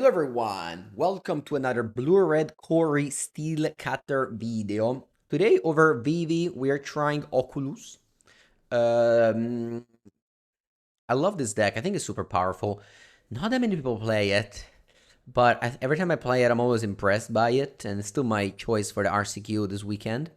Hello everyone, welcome to another blue-red cori-steel cutter video. Today over Vivi we are trying Oculus. Um, I love this deck, I think it's super powerful. Not that many people play it, but every time I play it I'm always impressed by it, and it's still my choice for the RCQ this weekend.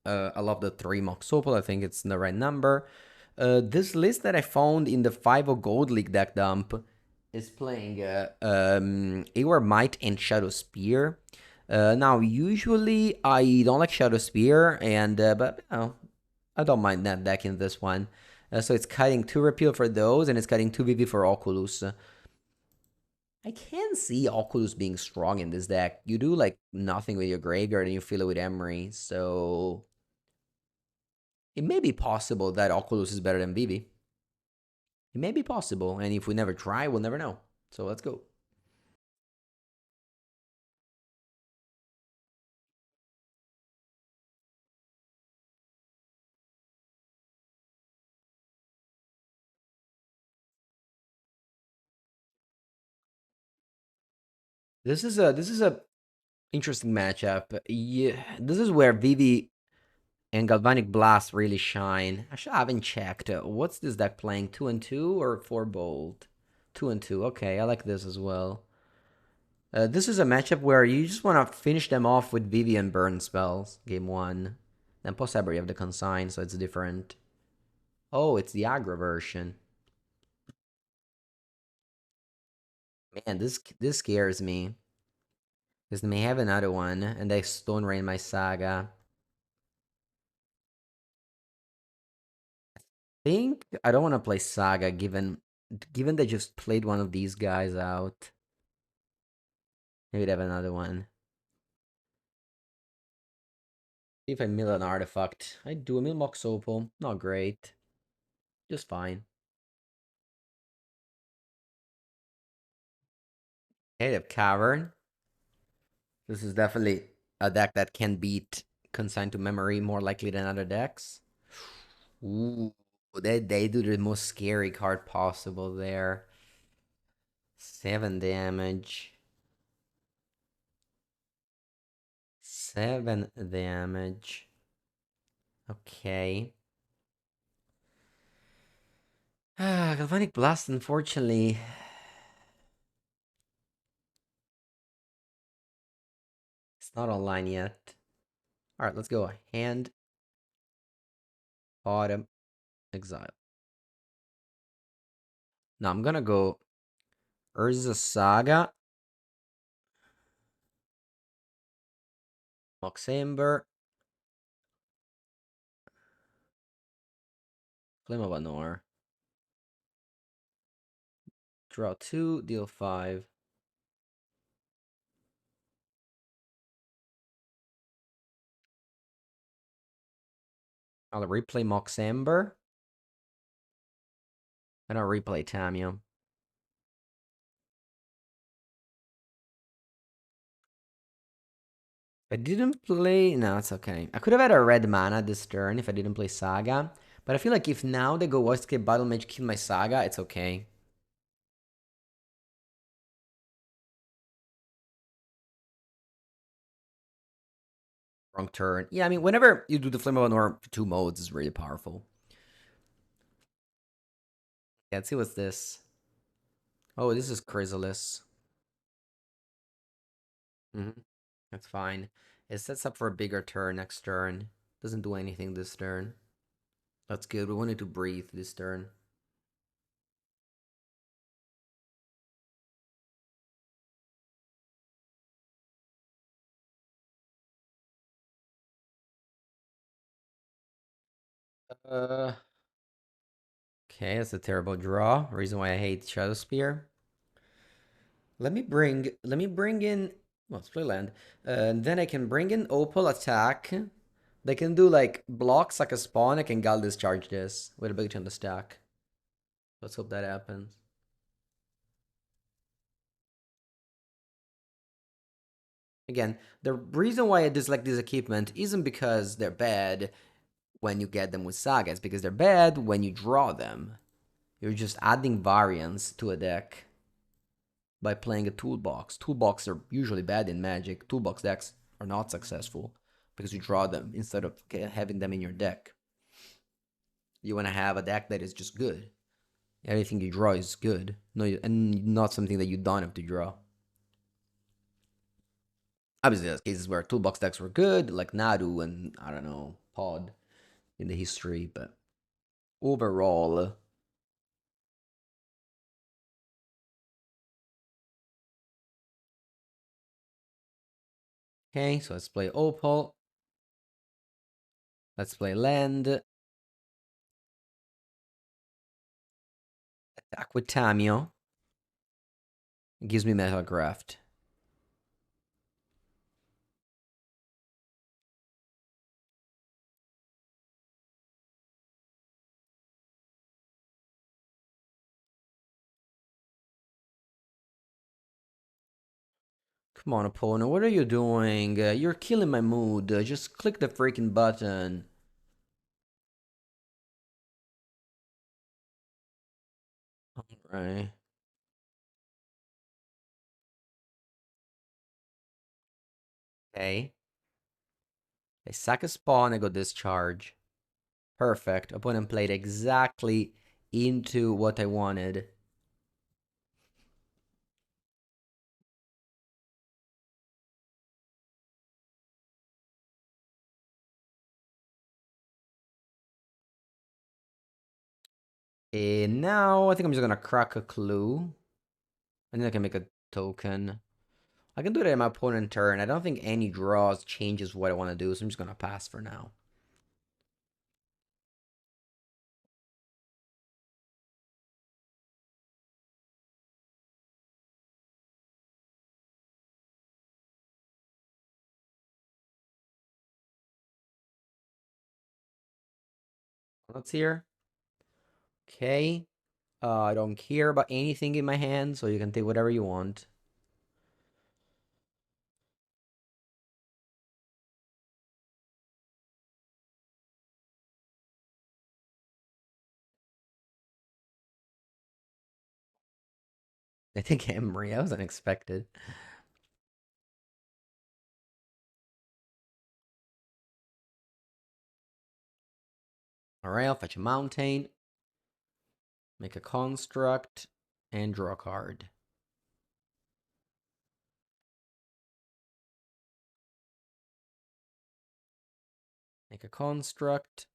I love the 3 Mox Opal, I think it's the right number. This list that I found in the 5 Gold League deck dump is playing Aware Might and Shadow Spear. Now, usually I don't like Shadow Spear, but you know, I don't mind that deck in this one. So it's cutting 2 Repeal for those, and it's cutting 2 VV for Oculus. I can see Oculus being strong in this deck. You do like nothing with your graveyard and you fill it with Emery, so it may be possible that Oculus is better than Vivi. It may be possible, and if we never try, we'll never know. So let's go. This is a interesting matchup. Yeah, this is where Vivi and Galvanic Blast really shine. Actually, I haven't checked. What's this deck playing? 2 and 2 or 4 bold? 2 and 2. Okay, I like this as well. This is a matchup where you just want to finish them off with Vivi and burn spells. Game 1. Then post you have the consign, so it's different. Oh, it's the aggro version. Man, this scares me. Because they may have another one, and they Stone Rain my Saga. Think I don't want to play Saga given they just played one of these guys out. Maybe they have another one. See if I mill an artifact. I do a mill Mox Opal. Not great. Just fine. Okay, they have Cavern. This is definitely a deck that can beat Consigned to Memory more likely than other decks. Ooh, they do the most scary card possible there. 7 damage. 7 damage. Okay. Galvanic Blast, unfortunately. It's not online yet. Alright, let's go. Hand, Autumn, Exile. Now I'm gonna go Urza Saga, Moxamber, Flame of Anor. Draw 2, deal 5. I'll replay Moxamber. And I'll replay Tamiyo. I didn't play... No, it's okay. I could have had a red mana this turn if I didn't play Saga. But I feel like if now they go Escape Battle Mage, kill my Saga, it's okay. Wrong turn. Yeah, I mean, whenever you do the Flame of Anor 2 modes, is really powerful. Yeah, let's see what's this. Oh, this is Chrysalis. That's fine. It sets up for a bigger turn next turn. Doesn't do anything this turn. That's good. We wanted to breathe this turn. Uh, okay, that's a terrible draw. Reason why I hate Shadow Spear. Let me bring in, well, let's play land. And then I can bring in Opal attack. They can do like blocks like a spawn. I can Gal discharge this with a big on the stack. Let's hope that happens. Again, the reason why I dislike this equipment isn't because they're bad when you get them with Saga. It's because they're bad when you draw them. You're just adding variance to a deck. by playing a toolbox. Toolbox are usually bad in Magic. Toolbox decks are not successful because you draw them instead of having them in your deck. You want to have a deck that is just good. Everything you draw is good, no, and not something that you don't have to draw. Obviously, there's cases where toolbox decks were good, like Nadu and I don't know Pod in the history, but overall, okay. So let's play Opal. Let's play land. Attack with Tamio. It gives me Metalcraft. Come on, opponent. What are you doing? You're killing my mood. Just click the freaking button. Alright. Okay. I sack a spawn, I go discharge. Perfect. Opponent played exactly into what I wanted. And now I think I'm just gonna crack a clue. And then I can make a token. I can do that in my opponent turn. I don't think any draws changes what I want to do, so I'm just gonna pass for now. Let's here. Okay. I don't care about anything in my hand, so you can take whatever you want. I think Emery. That was unexpected. Alright, I'll fetch a mountain, make a construct, and draw a card. Make a construct.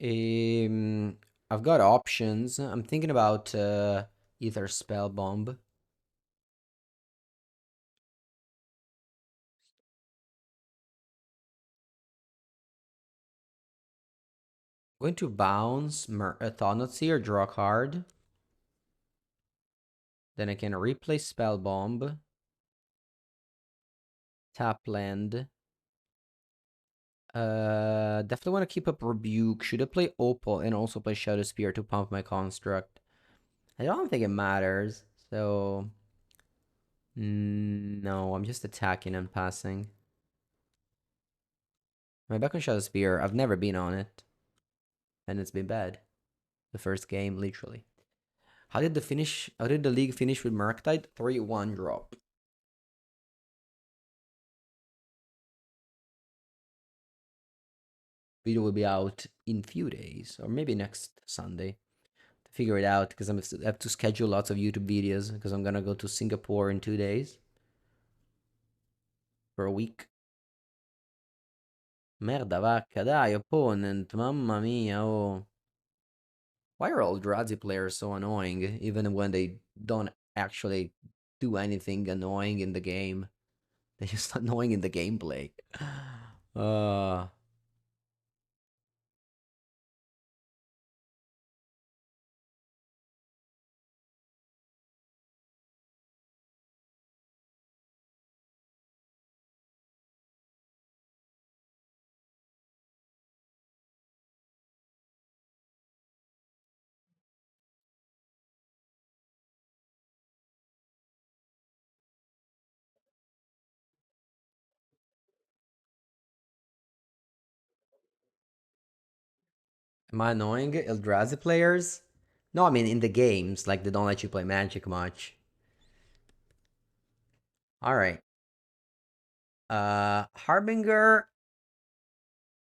Um, I've got options. I'm thinking about either spell bomb. Going to bounce Thanacy or draw a card. Then I can replay spell bomb. Tap land. Definitely want to keep up Rebuke. Should I play Opal and also play Shadow Spear to pump my construct? I don't think it matters. So no, I'm just attacking and passing. My back on Shadow Spear, I've never been on it. And it's been bad. The first game, literally. How did the league finish with Murktide? 3-1 drop. Video will be out in few days, or maybe next Sunday. To figure it out, because I have to schedule lots of YouTube videos, because I'm gonna go to Singapore in 2 days. For a week. Merda vacca, dai, opponent, mamma mia, oh. Why are all Eldrazi players so annoying, even when they don't actually do anything annoying in the game? They're just annoying in the gameplay. Uh, Am I annoying Eldrazi players? No, I mean in the games, like they don't let you play Magic much. All right. Harbinger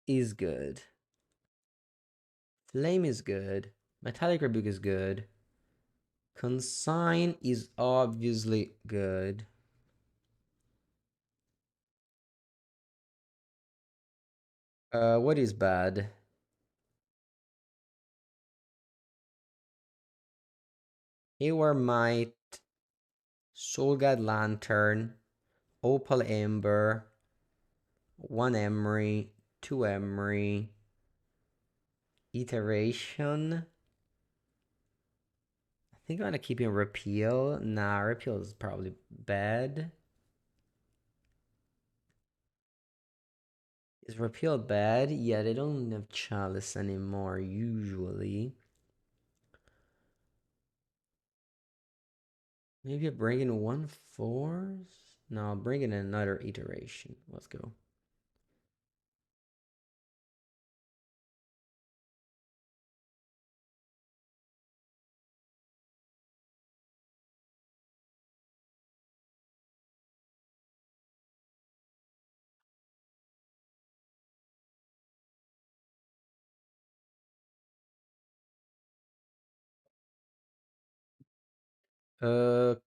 is good. Flame is good. Metallic Rebuke is good. Consign is obviously good. What is bad? Hayward Might, Soul Guide Lantern, Opal Ember, 1 Emery, 2 Emery, Iteration. I think I'm gonna keep in Repeal. Nah, Repeal is probably bad. Is Repeal bad? Yeah, they don't have Chalice anymore, usually. Maybe I bring in 1/4? No, bring in another Iteration. Let's go.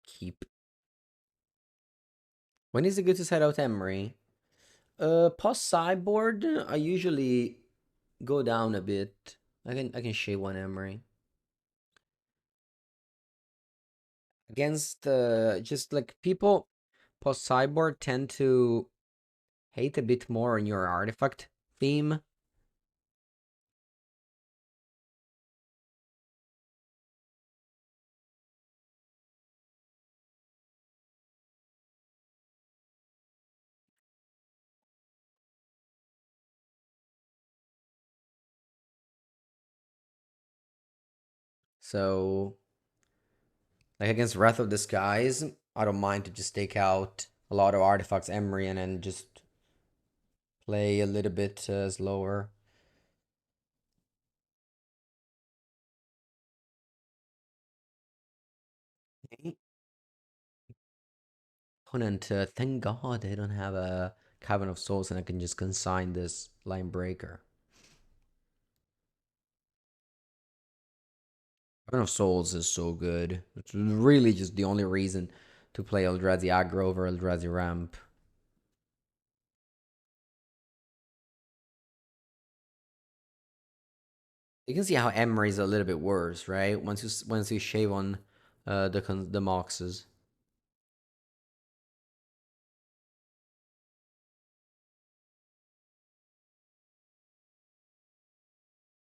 Keep. When is it good to set out Emery? Post sideboard, I usually go down a bit. I can shave 1 Emery. Against just like people post sideboard tend to hate a bit more on your artifact theme. So like against Wrath of the Skies, I don't mind to just take out a lot of artifacts Emery and then just play a little bit slower. Okay. Opponent, thank God they don't have a Cavern of Souls and I can just consign this Line Breaker. Cavern of Souls is so good. It's really just the only reason to play Eldrazi aggro over Eldrazi ramp. You can see how Emery is a little bit worse, right? Once you shave on the Moxes.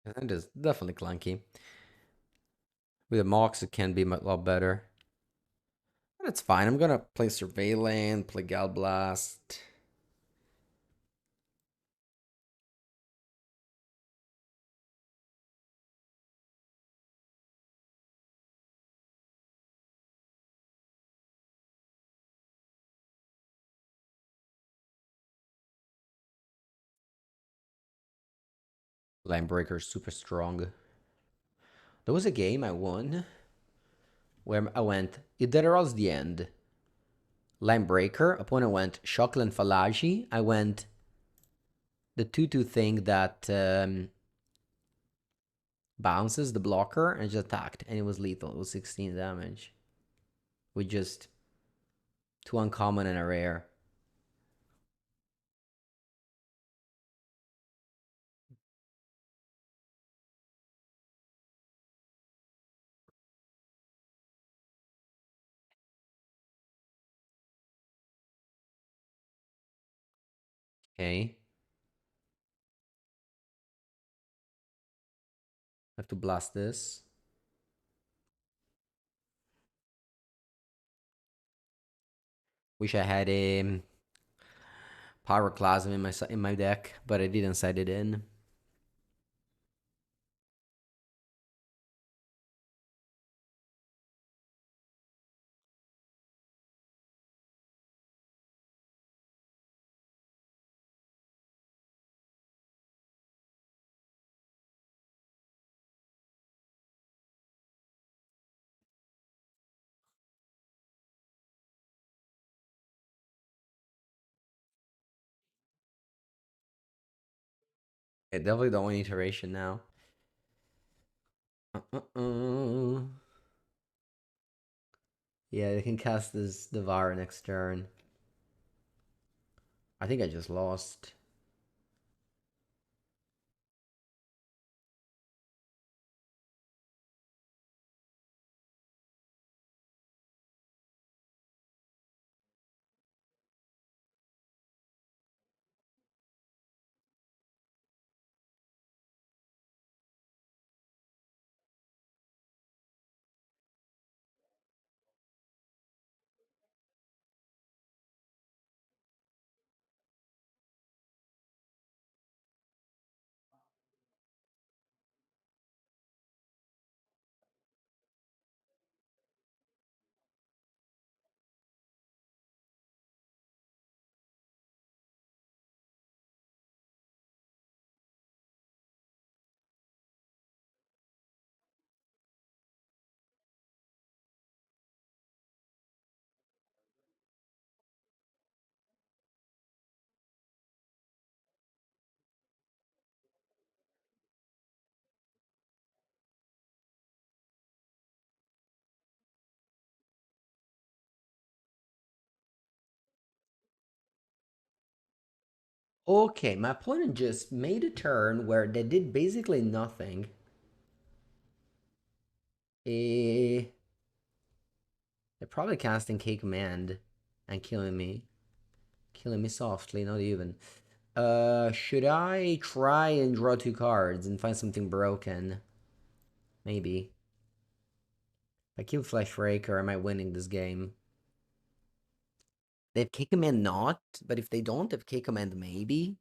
It is definitely clunky. With the Mox, it can be a lot better. But it's fine. I'm gonna play Surveillant, play Galblast. Linebreaker is super strong. There was a game I won where I went, Idaros the end. Linebreaker, opponent went Shockland Falaji. I went the 2/2 thing that bounces the blocker and just attacked, and it was lethal. It was 16 damage with just 2 uncommon and a rare. Okay. Have to blast this. Wish I had a Pyroclasm in my deck, but I didn't set it in. Yeah, definitely the only iteration now. Uh-uh-uh. Yeah, they can cast this Devour next turn. I think I just lost. Okay, my opponent just made a turn where they did basically nothing. Eh, they're probably casting K Command and killing me. Killing me softly, not even. Should I try and draw two cards and find something broken? Maybe. If I kill Flesh Raker, am I winning this game? They have K Command not, but if they don't have K Command maybe.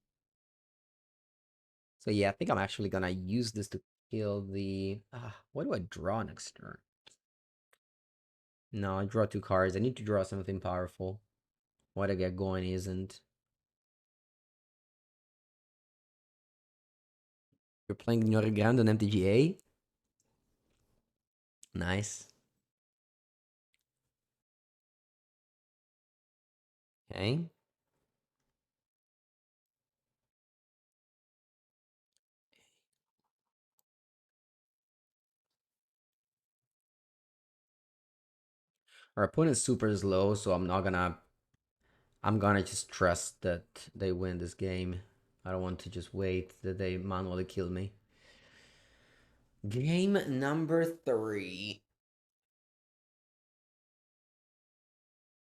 So yeah, I think I'm actually gonna use this to kill the... what do I draw next turn? No, I draw two cards. I need to draw something powerful. What I get going isn't. You're playing Ground on MTGA? Nice. Okay. Our opponent's super slow, so I'm gonna just trust that they win this game. I don't want to just wait that they manually kill me. Game number 3.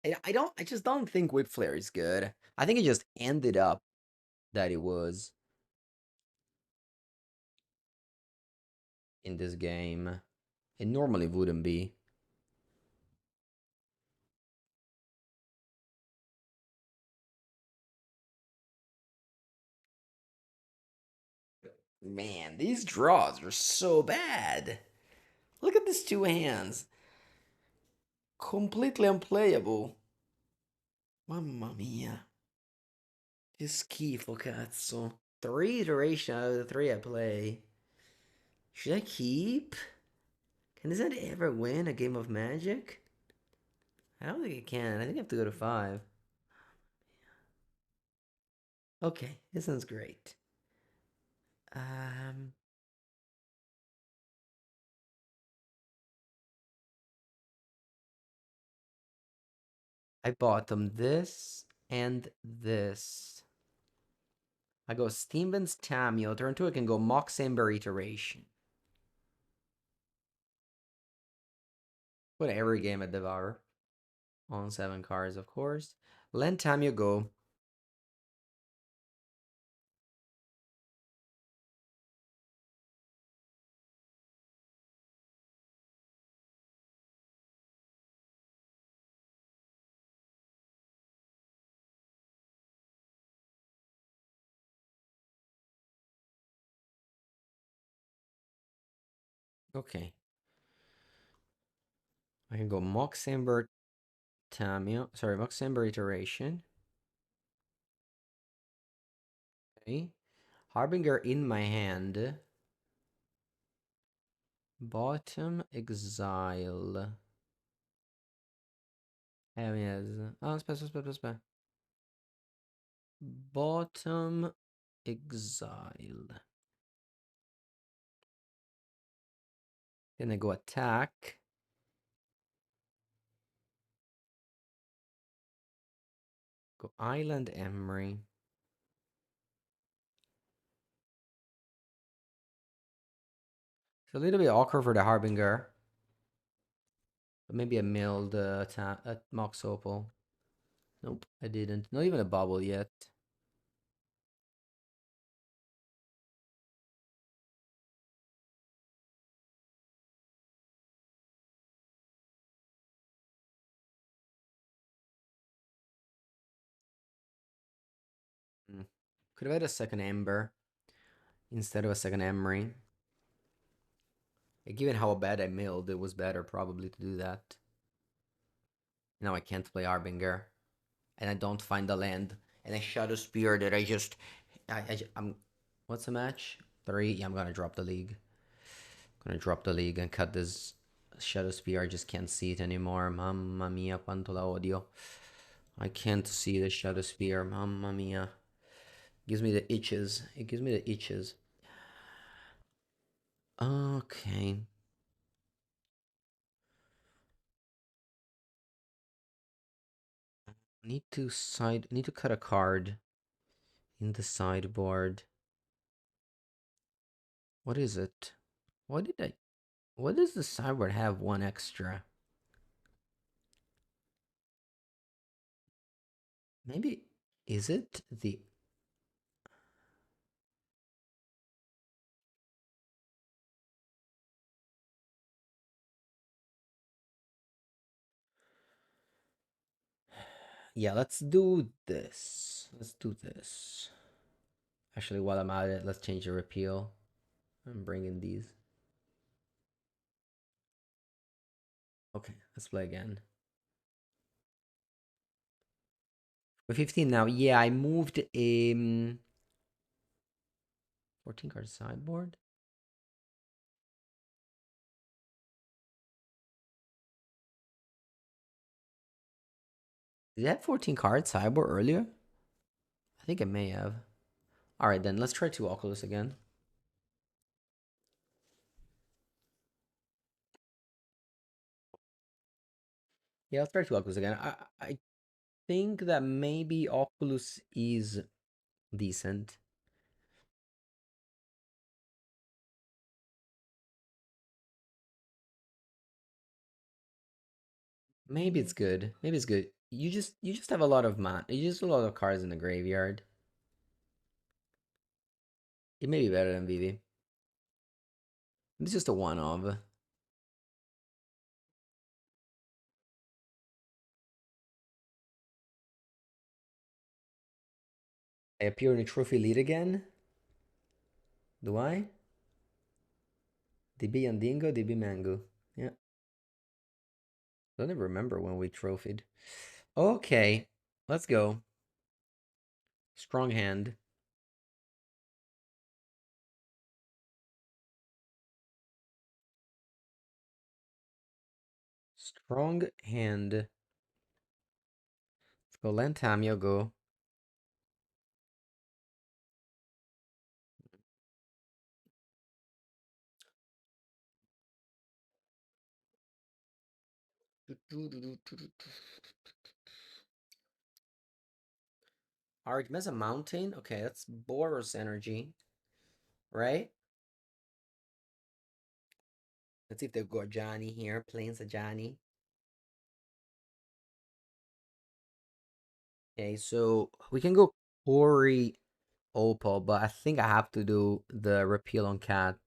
I just don't think Whip Flare is good. I think it just ended up that it was in this game. It normally wouldn't be. Man, these draws are so bad. Look at these two hands. Completely unplayable. Mamma mia. Che schifo, cazzo. 3 iteration out of the 3 I play. Should I keep? Can this ever win a game of Magic? I don't think it can. I think I have to go to 5. Okay, this sounds great. Um, I bought them this and this. I go Steamben's Tamio. Turn 2, I can go Mox Amber Iteration. Put every game at Devour. On 7 cards, of course. Let Tamio go. Okay. I can go Mox Amber Tamio. Sorry, Mox Amber Iteration. Okay. Harbinger in my hand. Bottom Exile. Yes. Ah, aspetta. Bottom Exile. Gonna go attack. Go Island Emery. It's a little bit awkward for the Harbinger. But maybe a milled Mox Opal. Nope, I didn't. Not even a bubble yet. Could have had a second Ember instead of a second Emery. Given how bad I milled, it was better probably to do that. Now I can't play Harbinger. And I don't find the land. And I Shadow Spear that I'm... What's the match? 3? Yeah, I'm gonna drop the league. Gonna drop the league and cut this Shadow Spear. I just can't see it anymore. Mamma mia, quanto la odio. I can't see the Shadow Spear. Mamma mia. Gives me the itches. It gives me the itches. Okay. Need to cut a card in the sideboard. What is it? What does the sideboard have one extra? Maybe, is it the... Yeah, let's do this. Let's do this. Actually, while I'm at it, let's change the repeal. I'm bringing these. Okay, let's play again. We're 15 now. Yeah, I moved a 14 card sideboard. Did I have 14 cards sideboard earlier? I think I may have. Alright then, let's try 2 Oculus again. Yeah, let's try 2 Oculus again. I think that maybe Oculus is decent. Maybe it's good. Maybe it's good. You just have a lot of you just have a lot of cards in the graveyard. It may be better than Vivi. It's just a one of. I appear in a trophy lead again. Do I? DB Andingo, DB Mango. Yeah. I don't even remember when we trophied. Okay. Let's go. Strong hand. Strong hand. Let's go Lantamio, go. Artemis a mountain? Okay, that's Boros energy. Right? Let's see if they've got Johnny here. Plains a Johnny. Okay, so we can go Corey Opal, but I think I have to do the repeal on Cat.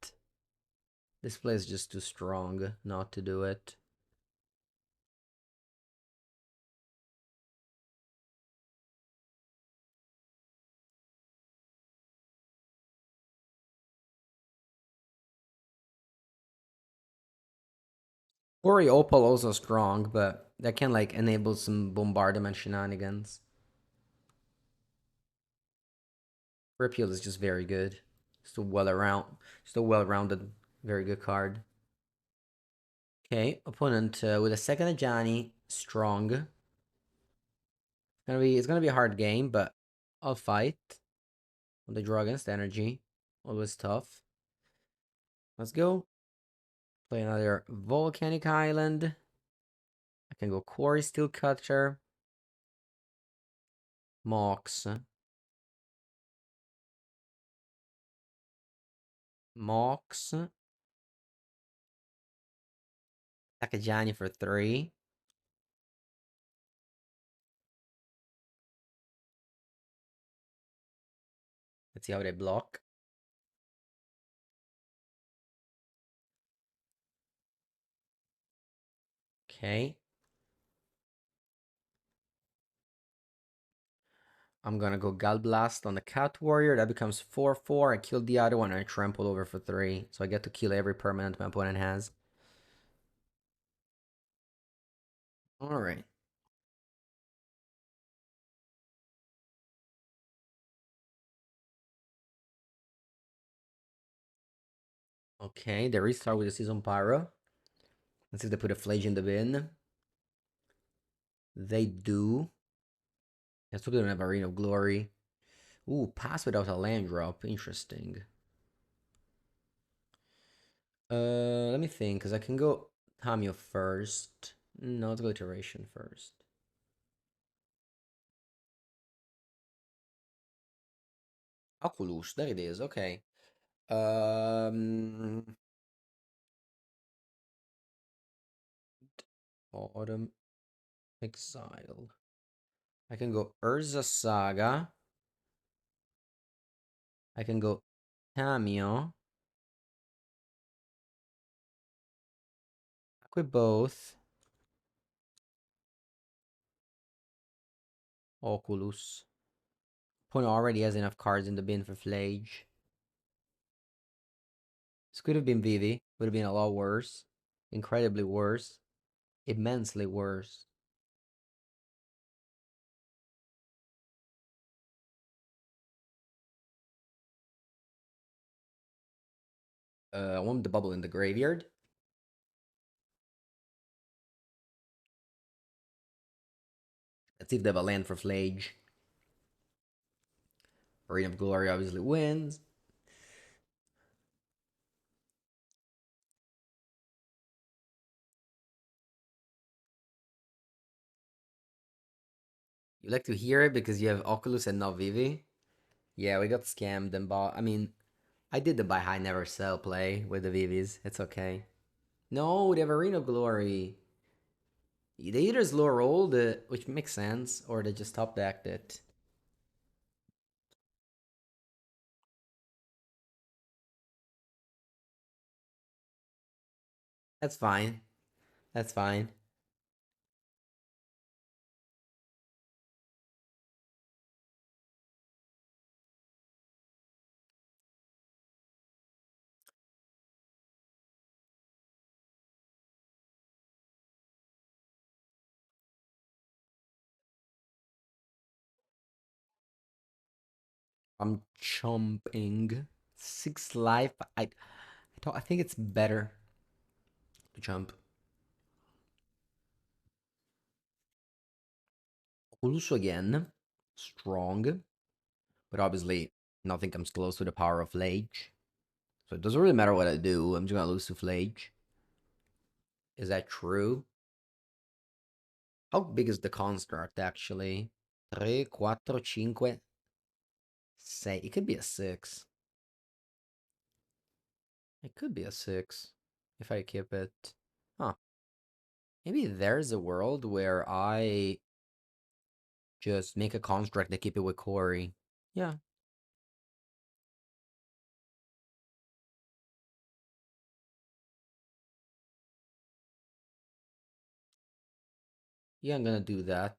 This play is just too strong not to do it. Corey Opal also strong, but that can like enable some bombardment shenanigans. Repeal is just very good. Just a well-rounded, very good card. Okay, opponent with a second Ajani, strong. It's gonna be a hard game, but I'll fight. When they draw against energy, always tough. Let's go. Play another volcanic island. I can go cori-steel cutter. Mox. Mox. Takajani for 3. Let's see how they block. Okay. I'm gonna go Galblast on the Cat Warrior. That becomes 4/4. I kill the other one and I trample over for 3. So I get to kill every permanent my opponent has. Alright. Okay, they restart with the Season Pyro. Let's see if they put a Flage in the bin. They do. I still don't have Arena of Glory. Ooh, pass without a land drop. Interesting. Let me think, because I can go Tamio first. No, let's go Iteration first. Oculus, there it is, okay. Um, Autumn Exile. I can go Urza Saga. I can go Tamio. Equip both. Oculus. Opponent already has enough cards in the bin for Flage. This could have been Vivi. Would have been a lot worse. Incredibly worse. Immensely worse. I want the bubble in the graveyard. Let's see if they have a land for Flage. Reign of Glory obviously wins. You like to hear it because you have Oculus and not Vivi? Yeah, we got scammed and bought. I mean, I did the buy high never sell play with the Vivis. It's okay. No, they have Arena of Glory. They either slow rolled it, which makes sense, or they just top decked it. That's fine. That's fine. I'm chomping. 6 life. I think it's better to jump. Ulusu again. Strong. But obviously, nothing comes close to the power of Lage. So it doesn't really matter what I do. I'm just gonna lose to Flage. Is that true? How big is the construct actually? 3, 4, 5, 6. It could be a 6. It could be a 6 if I keep it. Huh. Maybe there's a world where I just make a construct and keep it with Corey. Yeah. Yeah, I'm gonna do that.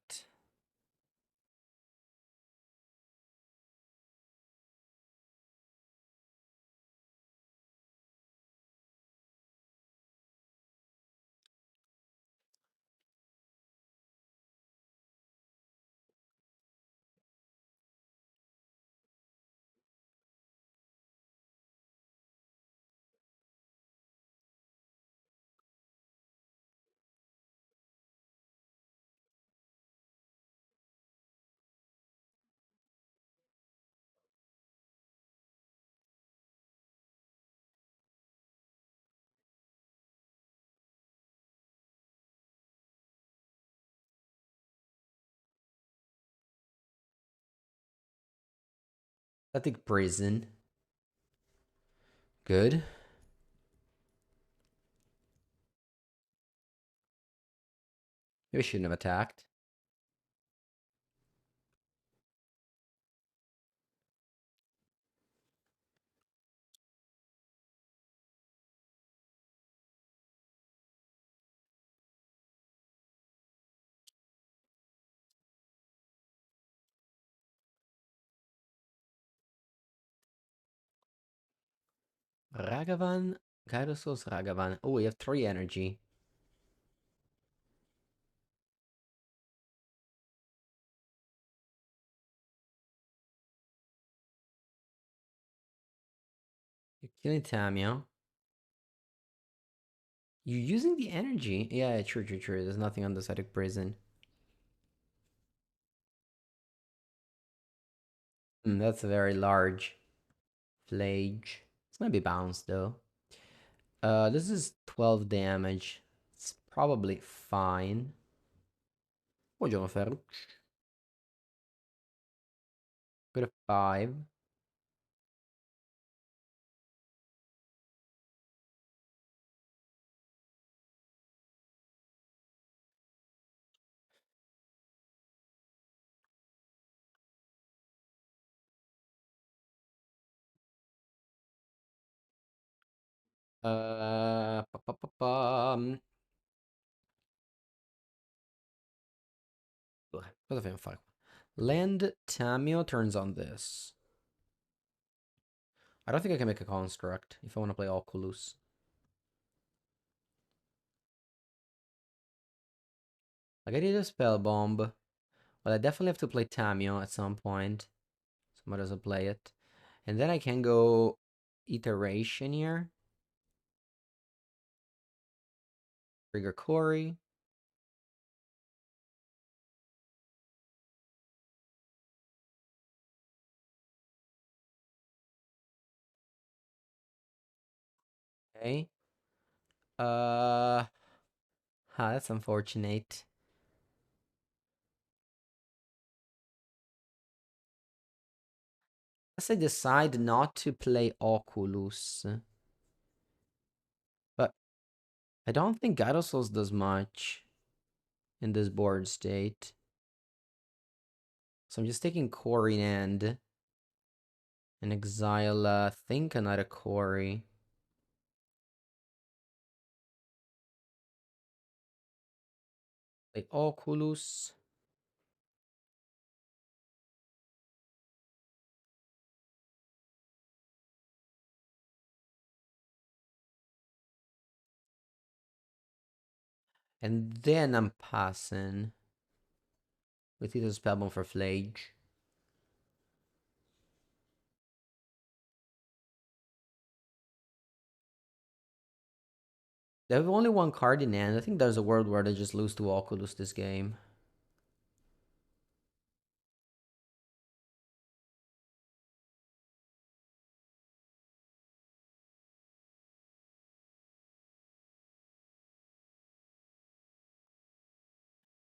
Static prison. Good. Maybe I shouldn't have attacked. Ragavan, Gyrosos, Ragavan. Oh, we have 3 energy. You're killing Tamio. You're using the energy. Yeah, true, true, true. There's nothing on the static prison. That's a very large flage. It's gonna be bounced though. This is 12 damage. It's probably fine. Buongiorno Ferruccio. Go to 5. Cosa dobbiamo fare qua? Land Tamio turns on this. I don't think I can make a construct if I want to play Oculus. Like I did a spell bomb, but I definitely have to play Tamio at some point. So I might as well play it. And then I can go iteration here. Trigger Cory. Okay. That's unfortunate. Unless I decide not to play Oculus. But I don't think Gyrosos does much in this board state. So I'm just taking Cory and exile, think another Cory. Play Oculus. And then I'm passing with either Spellbomb for Flage. They have only one card in hand. I think there's a world where they just lose to Oculus this game.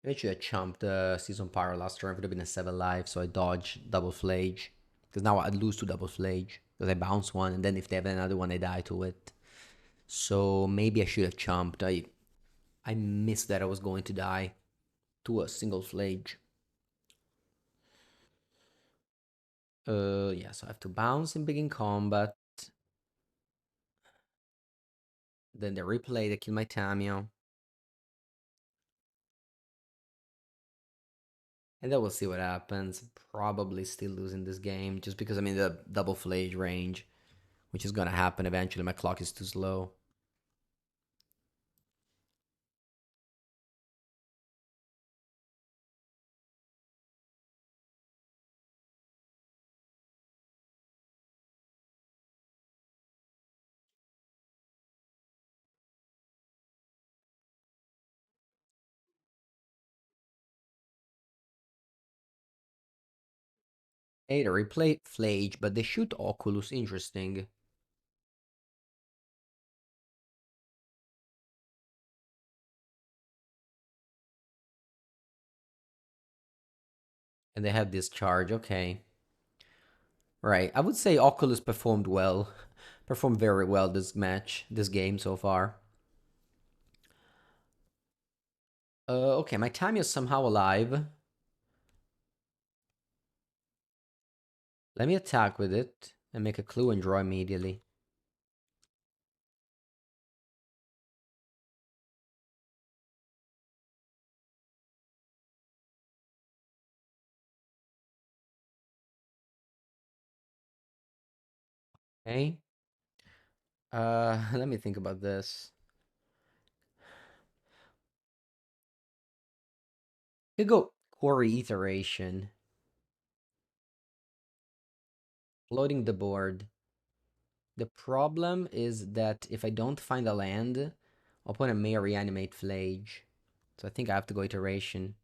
I should have chumped the Season Pyro last turn. It would have been a 7 life, so I dodge double Flage. Because now I'd lose to double Flage. Because I bounce one, and then if they have another one, I die to it. So maybe I should have chumped. I missed that I was going to die to a single Flage. Yeah, so I have to bounce and begin combat. Then they replay, they kill my Tamio. And then we'll see what happens. Probably still losing this game just because I'm in the double Flage range, which is gonna happen eventually. My clock is too slow. Hey, they replay Flage, but they shoot Oculus. Interesting. And they have this charge. Okay. Right. I would say Oculus performed well. Performed very well this match, this game so far. Okay, my Tamio is somehow alive. Let me attack with it and make a clue and draw immediately. Okay. Let me think about this. You go Quarry Iteration. Loading the board. The problem is that if I don't find a land, opponent may reanimate Flage. So I think I have to go Iteration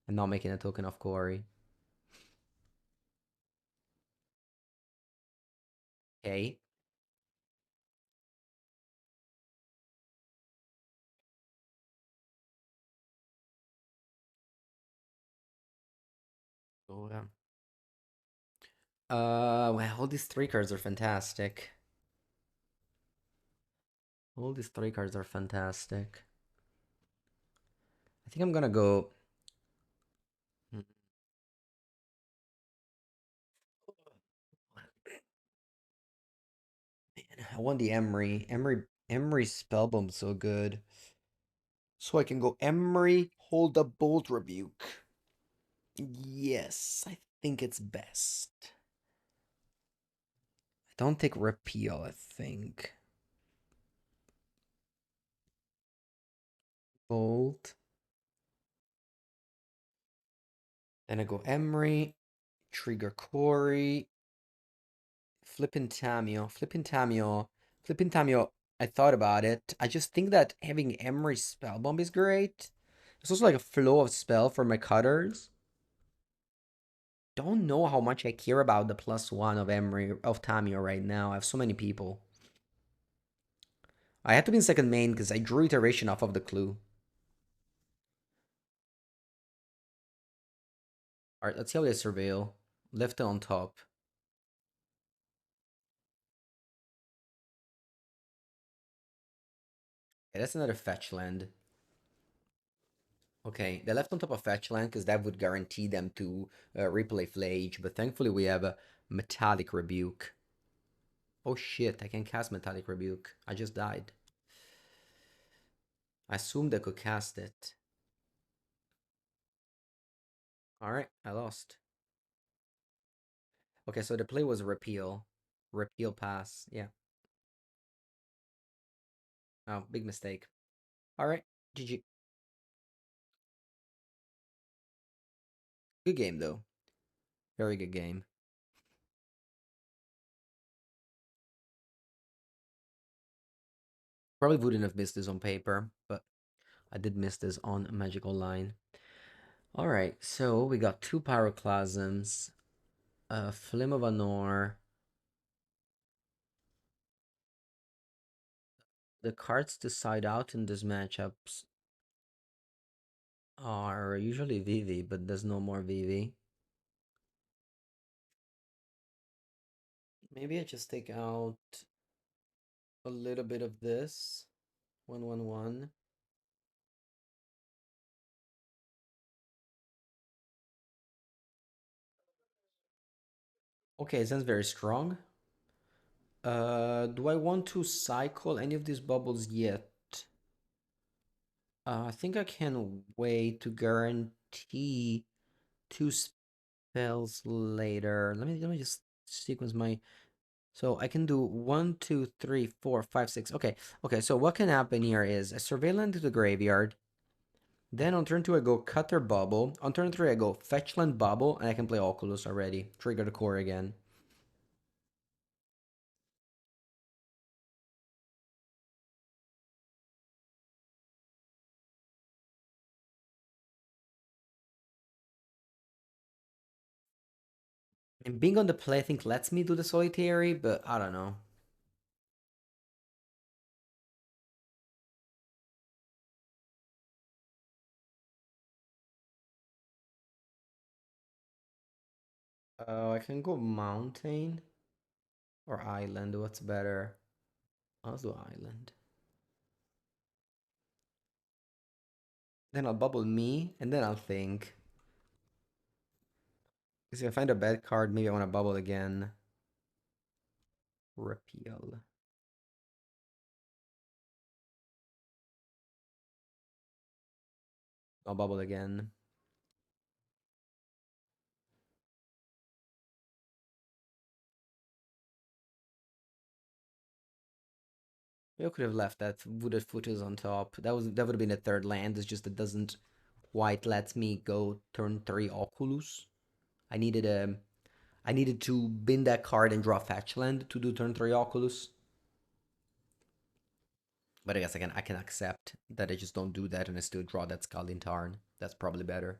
and not making a token of Quarry. Okay. So, well, all these three cards are fantastic. All these three cards are fantastic. I think I'm gonna go. Hmm, Man, I want the Emery. Emery Spellbomb's so good. So I can go Emery, hold up Bolt Rebuke. Yes, I think it's best. I don't take Repeal, I think. Bolt. Then I go Emery, trigger Corey, Flippin' Tamio. Flippin' Tamio. Flippin' Tamio. I thought about it. I just think that having Emery Spellbomb is great. It's also like a flow of spell for my cutters. Don't know how much I care about the +1 of Emery of Tamio right now. I have so many people. I had to be in second main because I drew iteration off of the clue. Alright, let's see how they surveil. Left it on top. Okay, that's another fetch land. Okay, they left on top of fetch land because that would guarantee them to replay Flage, but thankfully we have a Metallic Rebuke. Oh shit, I can cast Metallic Rebuke. I just died. I assumed I could cast it. Alright, I lost. Okay, so the play was repeal. Repeal pass, yeah. Oh, big mistake. Alright, GG. Good game though. Very good game. Probably wouldn't have missed this on paper, but I did miss this on Magical Line. Alright, so we got two Pyroclasms, a Flim of Anor. The cards to side out in these matchups are usually Vivi, but there's no more Vivi. Maybe I just take out a little bit of this. 1/1/1. Okay, it sounds very strong. Do I want to cycle any of these bubbles yet? I think I can wait to guarantee two spells later. Let me just sequence my. So I can do 1, 2, 3, 4, 5, 6. Okay, okay. So what can happen here is I surveil to the graveyard. Then on turn 2 I go Cutter Bubble. On turn 3 I go Fetchland Bubble, and I can play Oculus already. Trigger the core again. And being on the play, I think lets me do the solitary, but I don't know. I can go mountain or island. What's better? I'll do island. Then I'll bubble me, and then I'll think. Because if I find a bad card, maybe I want to bubble again. Repeal. I'll bubble again. Maybe I could have left that wooded footers on top. That would have been a third land. It's just it doesn't quite let me go turn 3 Oculus. I needed a I needed to bin that card and draw fetch land to do turn 3 Oculus. But I guess I can accept that I just don't do that and I still draw that Skull in Tarn. That's probably better.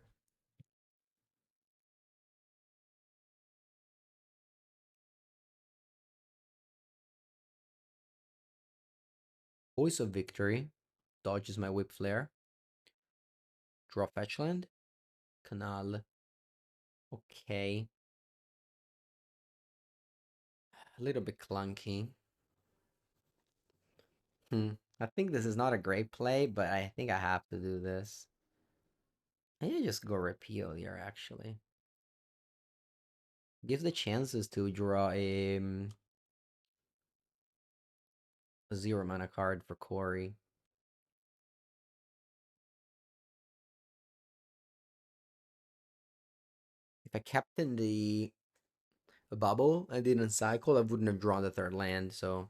Voice of Victory dodges my Whip Flare. Draw fetch land. Canal. Okay. A little bit clunky. I think this is not a great play, but I think I have to do this. I need to just go repeal here, actually. Give the chances to draw a 0 mana card for Corey. If I kept in the bubble and didn't cycle, I wouldn't have drawn the third land, so...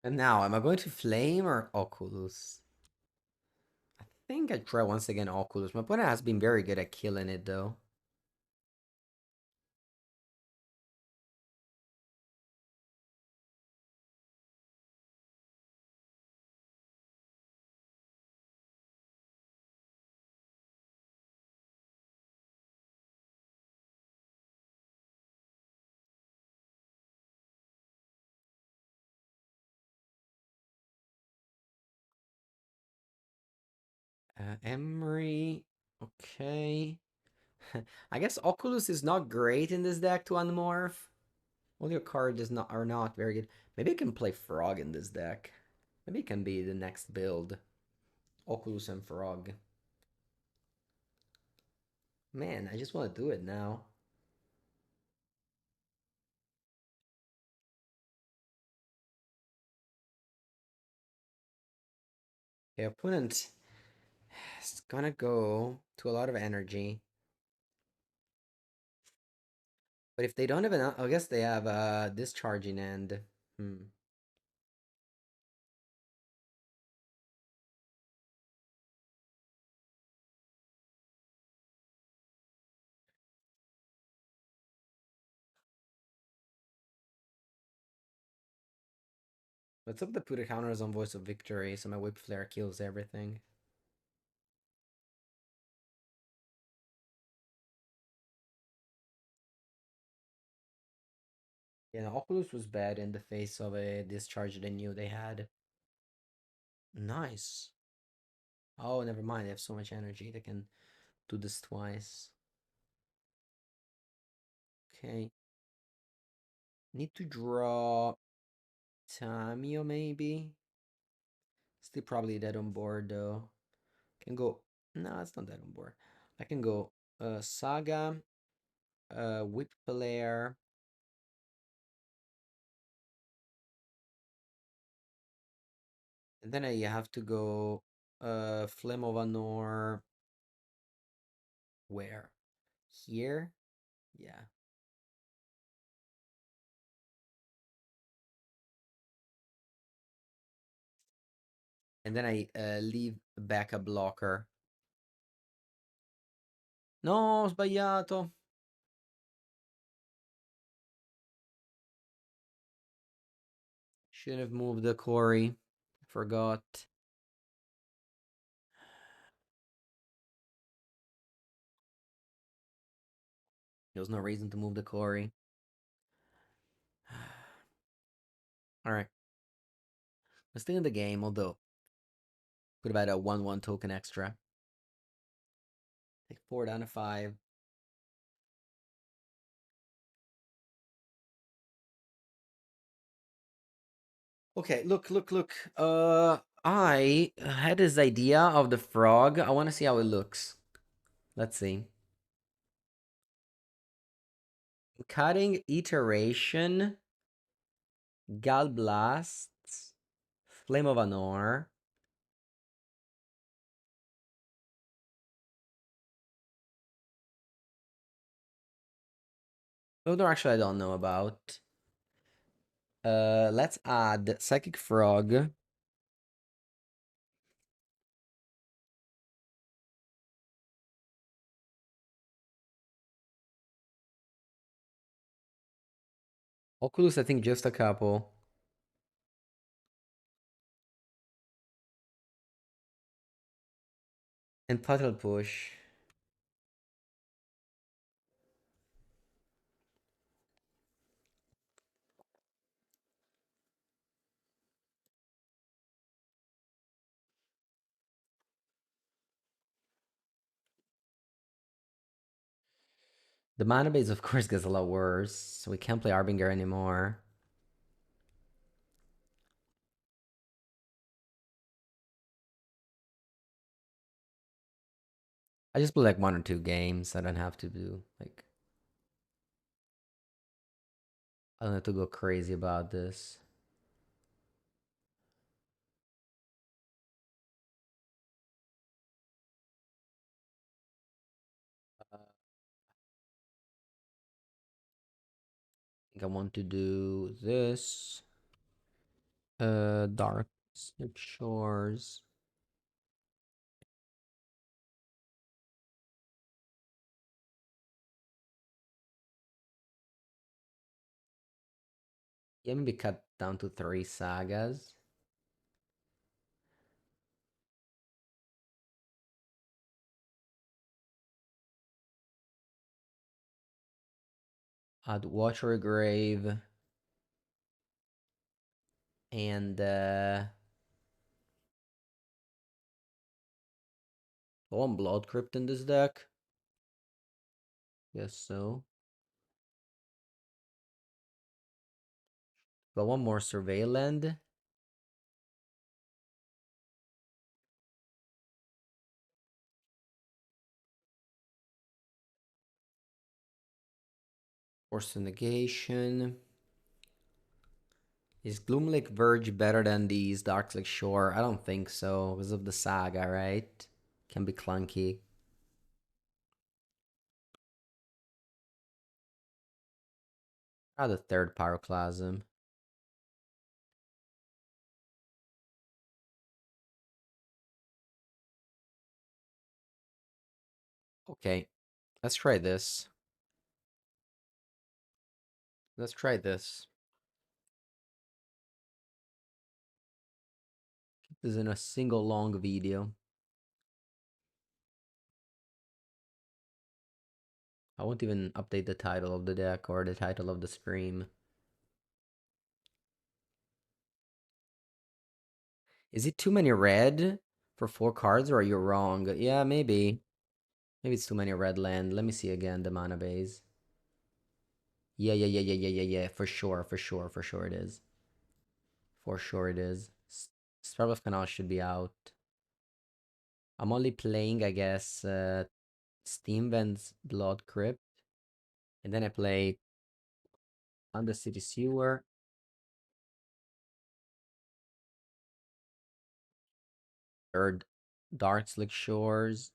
And now, am I going to Flame or Oculus? I think I try once again Oculus. My opponent has been very good at killing it, though. Emery... Okay. I guess Oculus is not great in this deck to unmorph. All your cards are not very good. Maybe I can play Frog in this deck. Maybe it can be the next build. Oculus and Frog. Man, I just want to do it now. Okay, opponent is gonna go to a lot of energy. But if they don't have enough, I guess they have discharging end. Hmm. Let's hope the put counters on Voice of Victory, so my Whip Flare kills everything. Yeah, the Oculus was bad in the face of a discharge they knew they had. Nice. Oh, never mind. They have so much energy. They can do this twice. Okay. Need to draw Tamio, maybe? Still probably dead on board, though. Can go... No, it's not dead on board. I can go Saga, Whip Flare, and then I have to go Flame of Anor. Where? Here? Yeah. And then I leave back a blocker. No, ho sbagliato. Should have moved the Corey. Forgot. There was no reason to move the Corey. Alright. Let's stay in the game, although could have had a 1/1 token extra. Take 4 down to 5. Okay, look. I had this idea of the frog. I want to see how it looks. Let's see. Cutting iteration, Galblasts, Flame of Anor. Oh, no, actually, I don't know about. Let's add Psychic Frog. Oculus, I think just a couple. And Puddle Push. The mana base, of course, gets a lot worse, so we can't play Harbinger anymore. I just play like 1 or 2 games. I don't have to do like I don't have to go crazy about this. I think I want to do this. Dark Shores. Yeah, maybe cut down to 3 sagas. Add Water Grave and one Blood Crypt in this deck. Guess so. Got one more Surveilland. Force Negation. Is Gloomlake Verge better than these Darklake Shore? I don't think so, because of the saga, right? Can be clunky. The third Pyroclasm. Okay, let's try this. Let's try this. This is in a single long video. I won't even update the title of the deck or the title of the stream. Is it too many red for 4 cards, or are you wrong? Yeah, maybe. Maybe it's too many red land. Let me see again the mana base. Yeah. For sure it is. For sure it is. Spell of Canal should be out. I'm only playing, I guess, Steamvent's Blood Crypt. And then I play Undercity Sewer. Third Dark Slick Shores.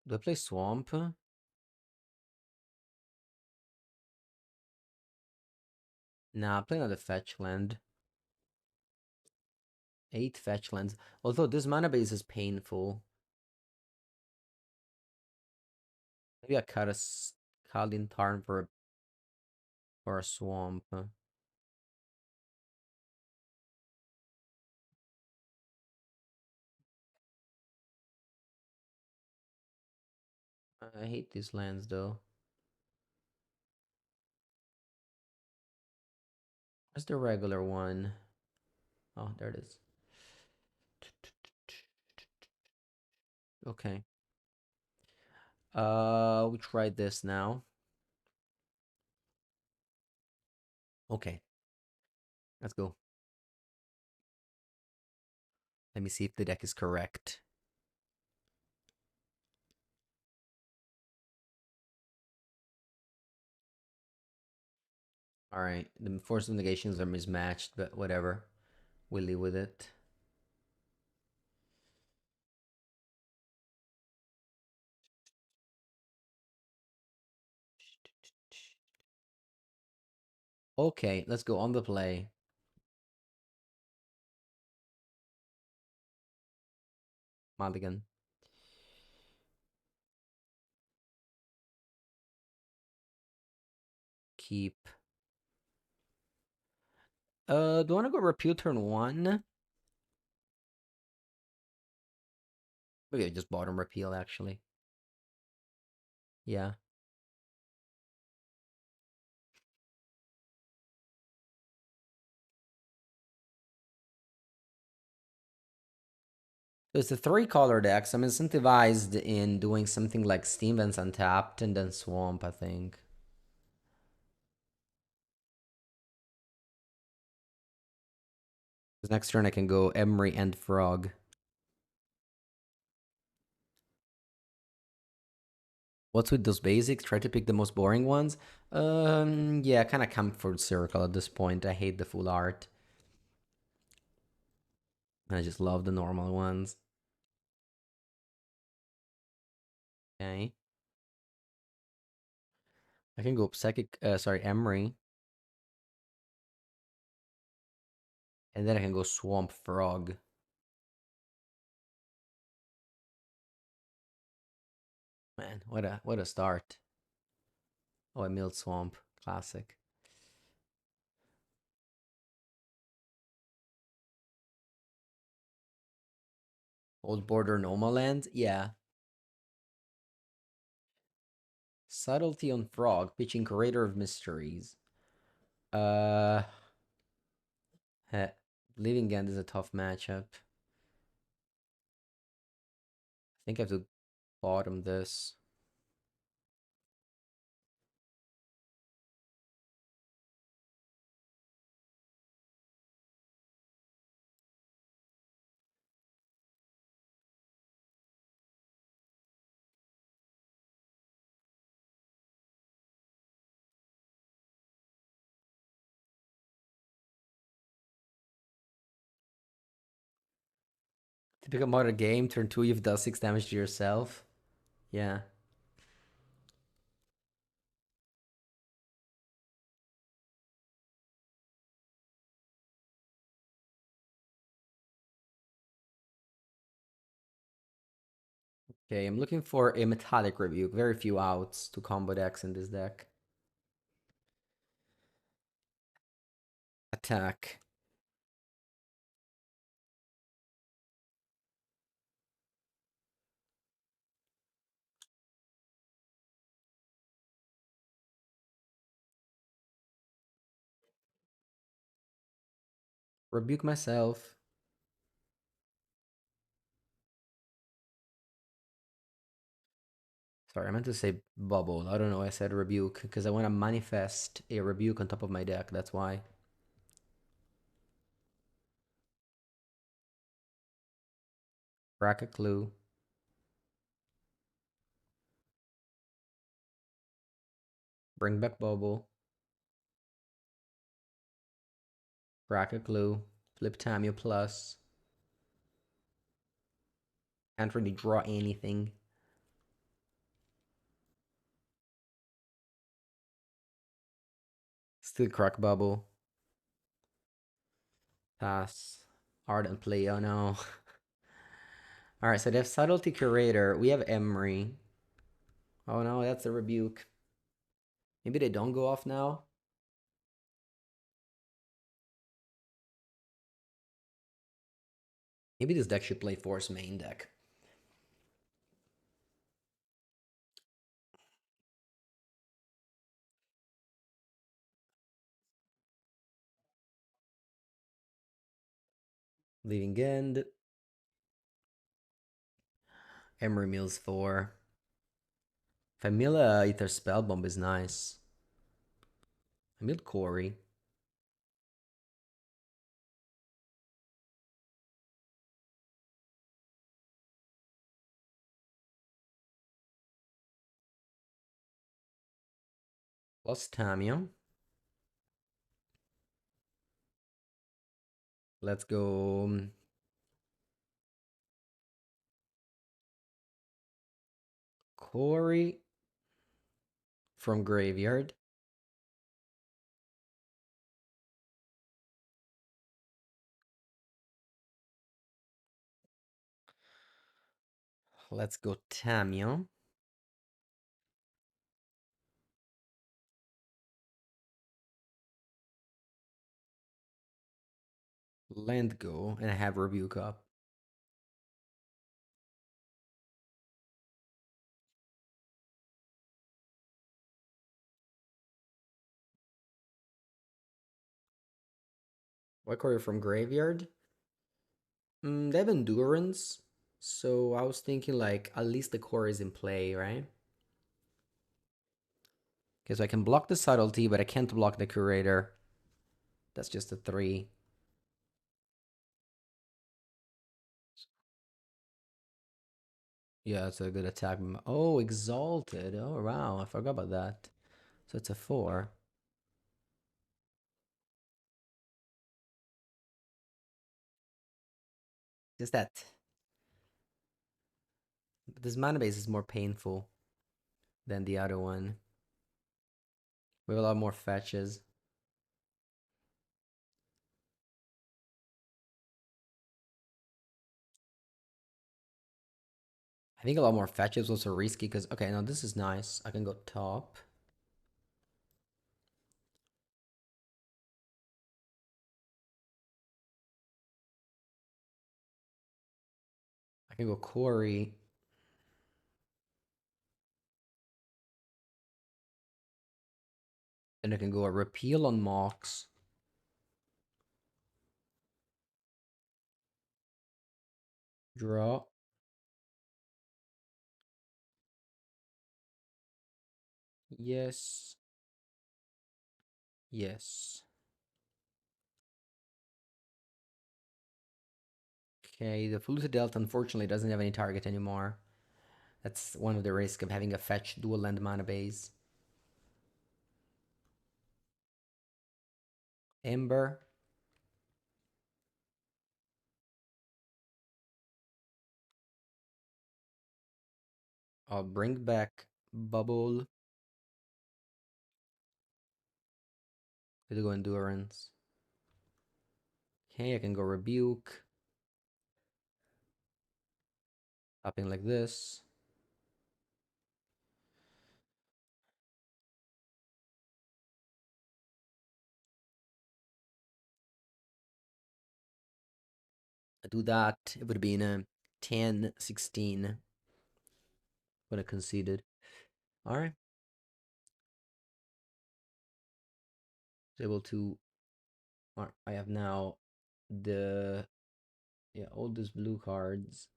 Do I play Swamp? Nah, I play another fetch land. 8 fetch lands. Although this mana base is painful. Maybe I cut a Kalin Tarn for a swamp. I hate these lands though. Where's the regular one? Oh, there it is. Okay. We tried this now. Okay, let's go. Let me see if the deck is correct. All right, the force of negations are mismatched, but whatever. We'll live with it. Okay, let's go on the play. Mulligan. Keep. Do you want to go Repute turn 1? Maybe I just bottom Repeal, actually. Yeah. So it's a 3-color deck, so I'm incentivized in doing something like Steam Vents untapped and then Swamp, I think. Because next turn I can go Emery and Frog. What's with those basics? Try to pick the most boring ones? Yeah, kind of comfort circle at this point. I hate the full art. I just love the normal ones. Okay. I can go Psychic, Emery. And then I can go Swamp Frog. Man, what a start. Oh, I milled Swamp. Classic. Old Border Normal Land? Yeah. Subtlety on Frog, pitching Creator of Mysteries. Uh, heh. Living End is a tough matchup. I think I have to bottom this. To pick up modern game, turn 2, you've done 6 damage to yourself. Yeah. Okay, I'm looking for a Metallic Rebuke. Very few outs to combo decks in this deck. Attack. Rebuke myself. Sorry, I meant to say bubble. I don't know. I said rebuke because I want to manifest a rebuke on top of my deck. That's why. Crack a clue. Bring back bubble. Crack a clue. Flip Tamio plus. Can't really draw anything. Still crack bubble. Pass. Ardent play, oh no. Alright, so they have Subtlety Curator. We have Emery. Oh no, that's a rebuke. Maybe they don't go off now? Maybe this deck should play Force main deck. Leaving end. Emery Mills 4. Famila Ether Spellbomb is nice. I milled Corey. Plus Tamiya. Let's go. Corey from Graveyard. Let's go Tamiya. Land go, and I have Rebuke up. What Corey from Graveyard? They have Endurance, so I was thinking like at least the core is in play, right? Because I can block the Subtlety, but I can't block the Curator. That's just a 3. Yeah, it's a good attack. Oh, Exalted. Oh, wow. I forgot about that. So it's a 4. Just that this mana base is more painful than the other one. We have a lot more fetches. I think a lot more fetches was also risky because, okay, now this is nice. I can go top. I can go Corey. And I can go a repeal on Mox. Draw. Yes. Yes. Okay, the Polluted Delta unfortunately doesn't have any target anymore. That's one of the risks of having a fetch dual land mana base. Ember. I'll bring back Bubble. Let's go Endurance. Okay, I can go Rebuke. Tapping like this. I do that, it would be in a 10, 16 when I conceded. Alright. Able to. Alright, I have now the. Yeah, all these blue cards.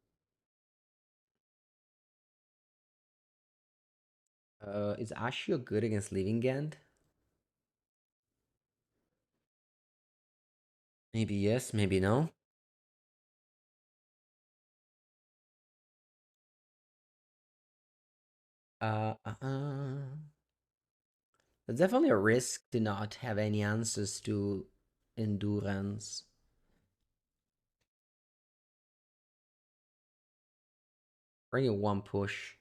Is Ashio good against Living End? Maybe yes, maybe no. There's definitely a risk to not have any answers to Endurance. Bring it one push.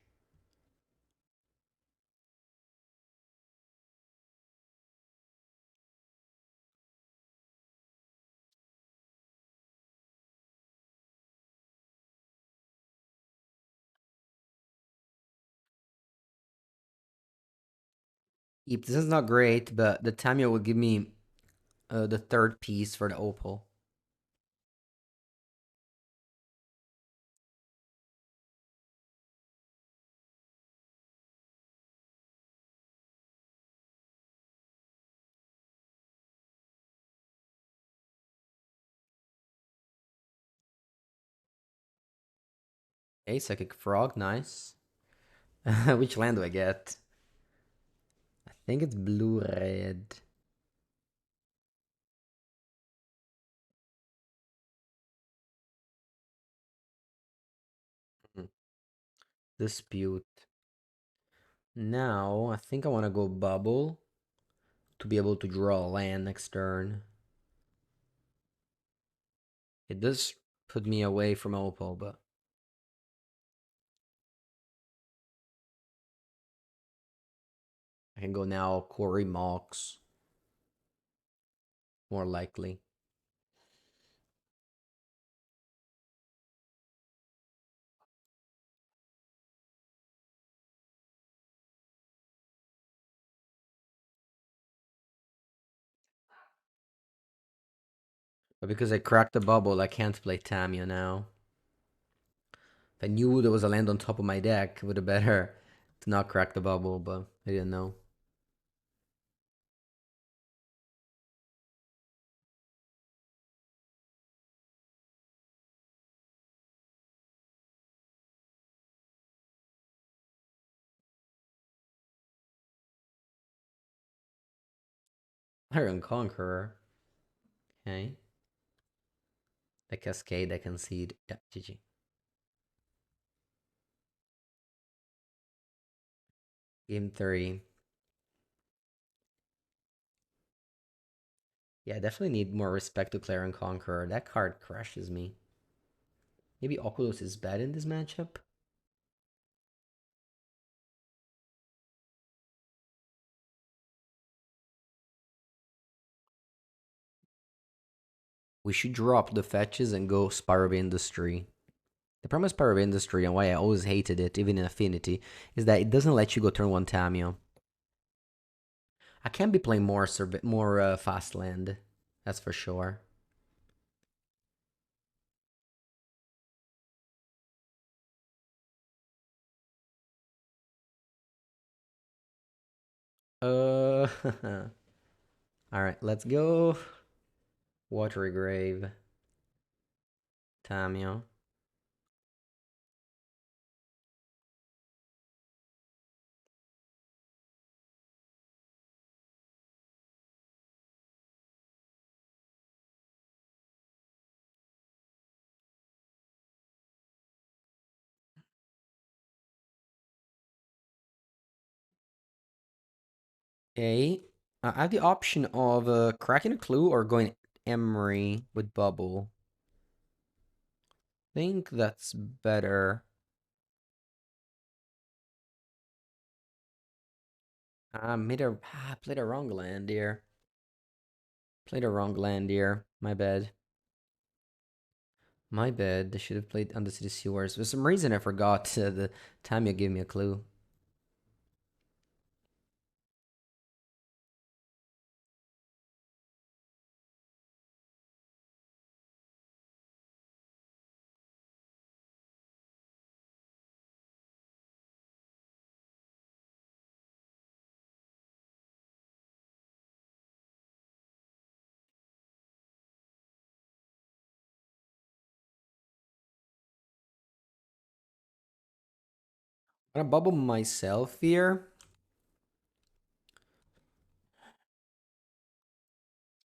Yep, this is not great, but the Tamio will give me the third piece for the opal. Okay, Psychic Frog, nice. Which land do I get? I think it's blue-red. Hmm. Dispute. Now, I think I want to go bubble to be able to draw a land next turn. It does put me away from opal, but I can go now Cory Mox, more likely. But because I cracked the bubble, I can't play Tamia now. If I knew there was a land on top of my deck, it would have better to not crack the bubble, but I didn't know. Iron Conqueror. Okay. The Cascade, I concede. Yeah, GG. Game 3. Yeah, I definitely need more respect to Clarion Conqueror. That card crushes me. Maybe Oculus is bad in this matchup? We should drop the fetches and go Spire of Industry. The problem with Spire of Industry and why I always hated it, even in Affinity, is that it doesn't let you go turn 1 Tamio. I can be playing more fast land. That's for sure. Uh, all right, let's go. Watery Grave, Tamio. Okay, I have the option of cracking a clue or going Emery with Bubble. I think that's better. I played a wrong land here. Played a wrong land here. My bad. My bad. I should have played Undercity Sewers. For some reason, I forgot the time you gave me a clue. I'm gonna bubble myself here.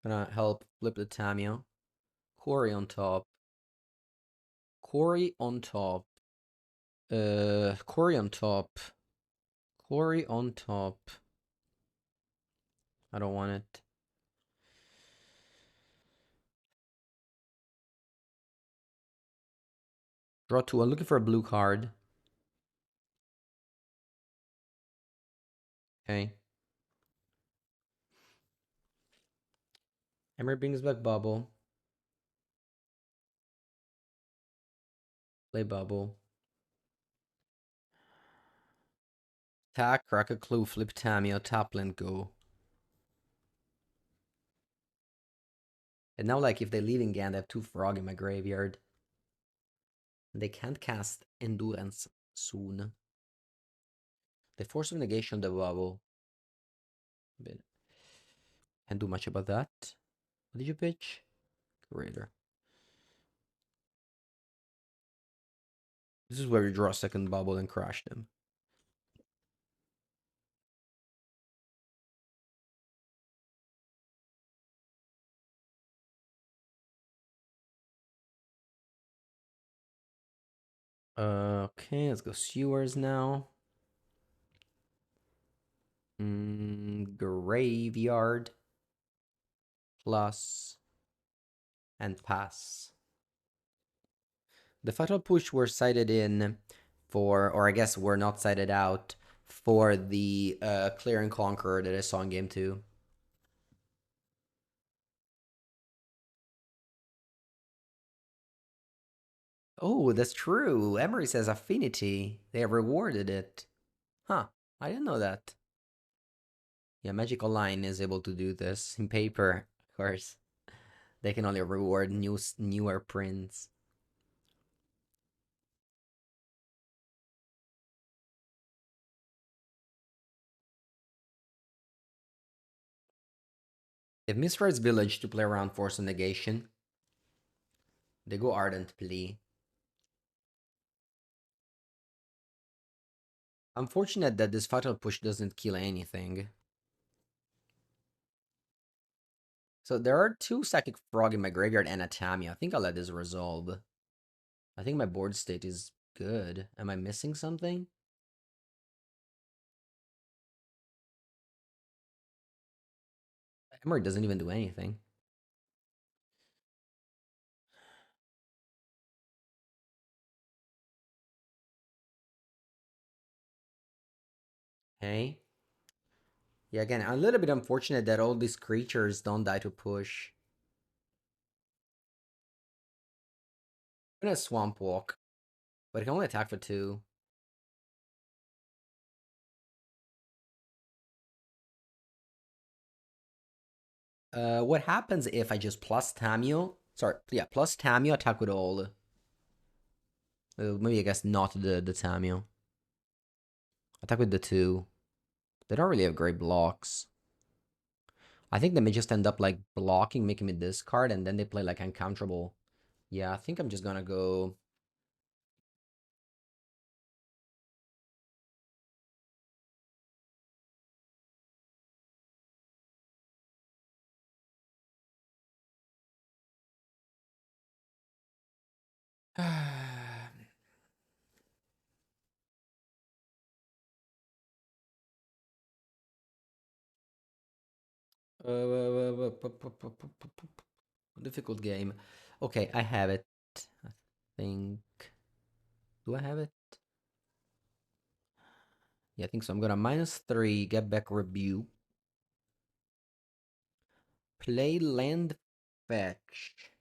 Gonna help flip the Tamio. Corey on top. Corey on top. Corey on top. Corey on top. I don't want it. Draw two. I'm looking for a blue card. Okay. Emery brings back bubble. Play bubble. Attack, crack a clue, flip Tamio, tap land, go. And now, like, if they leave in Gand, I have 2 frog in my graveyard. They can't cast Endurance soon. They force of negation the bubble. But can't do much about that. What did you pitch? Raider. This is where you draw a second bubble and crash them. Okay, let's go sewers now. Graveyard plus and pass. The fatal push were cited in for, or I guess were not cited out for the clear and conquer that I saw in game 2. Oh, that's true. Emery says affinity. They have rewarded it. Huh. I didn't know that. Yeah, Magical Line is able to do this in paper, of course. They can only reward newer prints. If Mistwrites Village to play around Force of Negation, they go Ardent Plea. Unfortunate that this Fatal Push doesn't kill anything. So there are 2 Psychic Frog in my graveyard and a Tammy. I think I'll let this resolve. I think my board state is good. Am I missing something? Emery doesn't even do anything. Hey. Yeah, again, a little bit unfortunate that all these creatures don't die to push. I'm gonna Swamp Walk, but it can only attack for 2. What happens if I just plus Tamio? Sorry, yeah, plus Tamio, attack with all. Maybe I guess not the Tamio. Attack with the 2. They don't really have great blocks. I think they may just end up like blocking, making me discard, and then they play like uncounterable. Yeah, I think I'm just gonna go. Difficult game. Okay, I have it. I think. Do I have it? Yeah, I think so. I'm gonna -3, get back Rebuke. Play land fetch.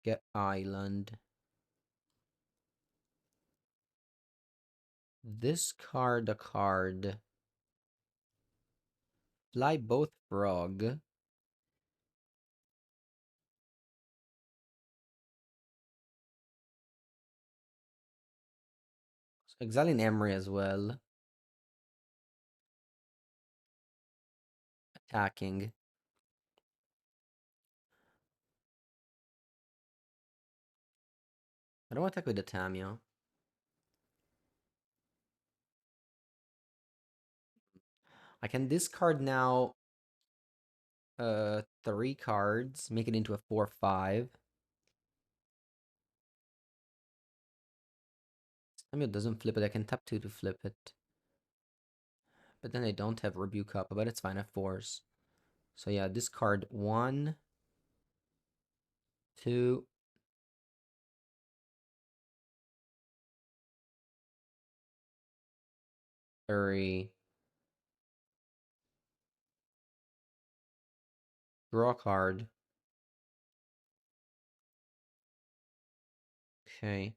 Get island. Discard a card. Fly both frog. Exiling Emery as well. Attacking. I don't want to attack with the Tamio. I can discard now 3 cards, make it into a 4/5. Tamio doesn't flip it, I can tap 2 to flip it. But then I don't have Rebuke up, but it's fine, I force. So yeah, discard 1, 2, 3. Draw a card. Okay.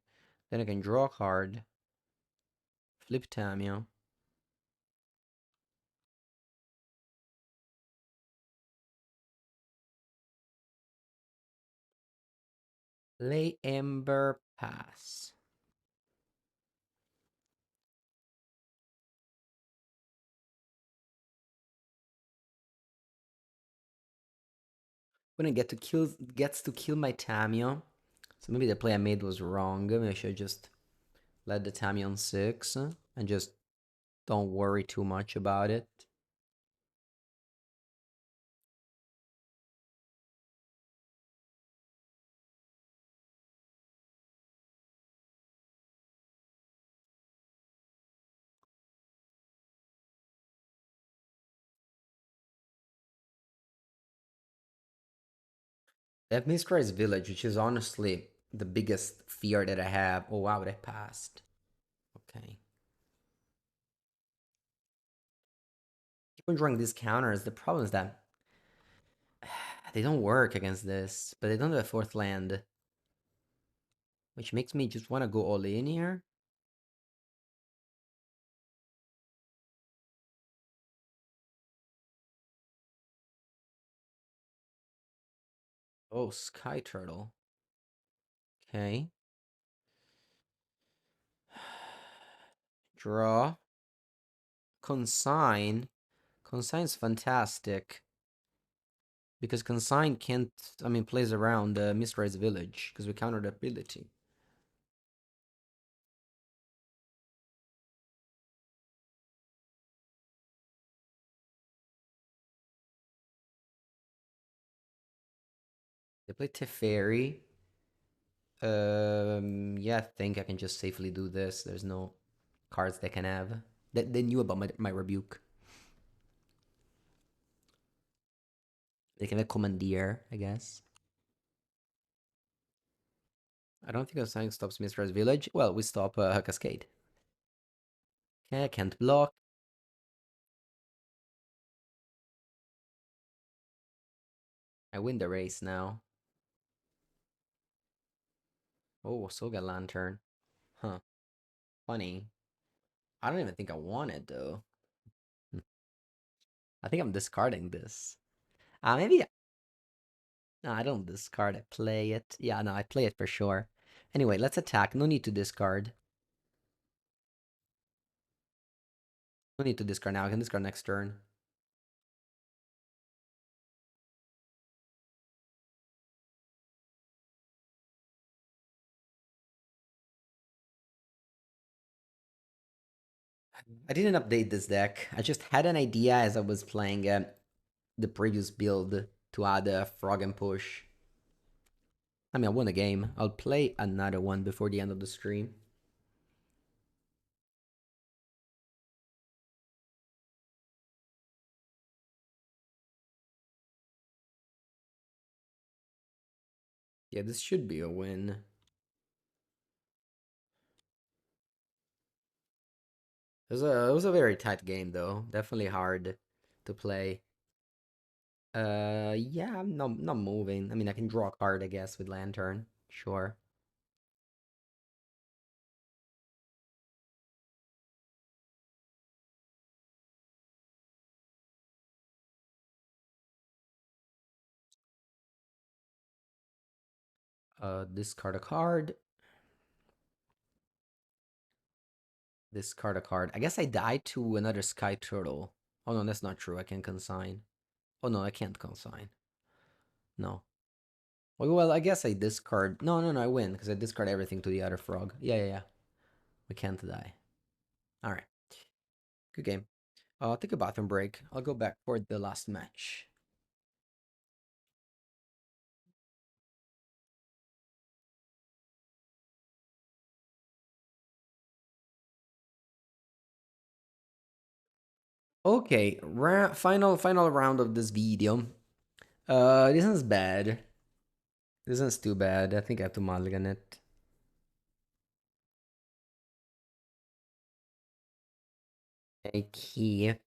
Then I can draw a card. flip Tamio. Play Ember, pass. When it gets to kill my Tamio. So maybe the play I made was wrong. Maybe I should just let the Tamio on 6 and just don't worry too much about it. I have Mistrais Village, which is honestly the biggest fear that I have. Oh wow, they passed. Okay. Keep on drawing these counters. The problem is that they don't work against this, but they don't have a fourth land, which makes me just want to go all in here. Oh, Sky Turtle. Okay. Draw. Consign. Consign's fantastic. Because Consign can't, I mean, plays around Mistrais Village, because we counter the ability. They play Teferi. Yeah, I think I can just safely do this. There's no cards they can have. They knew about my rebuke. They can have Commandeer, I guess. I don't think Consign stops Mistrais Village. Well, we stop Cascade. Okay, I can't block. I win the race now. Oh, Soga Lantern. Huh. Funny. I don't even think I want it, though. I think I'm discarding this. Maybe... No, I don't discard. I play it. Yeah, no, I play it for sure. Anyway, let's attack. No need to discard. No need to discard now. I can discard next turn. I didn't update this deck. I just had an idea as I was playing the previous build to add a Frog and Push. I mean, I won a game. I'll play another one before the end of the stream. Yeah, this should be a win. It was a very tight game though. Definitely hard to play. Yeah, I'm not moving. I mean, I can draw a card, I guess, with Lantern. Sure. Discard a card. Discard a card. I guess I died to another Sky Turtle. Oh no, that's not true. I can consign. Oh no, I can't consign. No. Well, I guess I discard. No, no, no, I win because I discard everything to the other frog. Yeah, yeah, yeah. We can't die. All right. Good game. I'll take a bathroom break. I'll go back for the last match. Okay, final round of this video. This is bad. This is too bad. I think I have to mulligan it. I keep.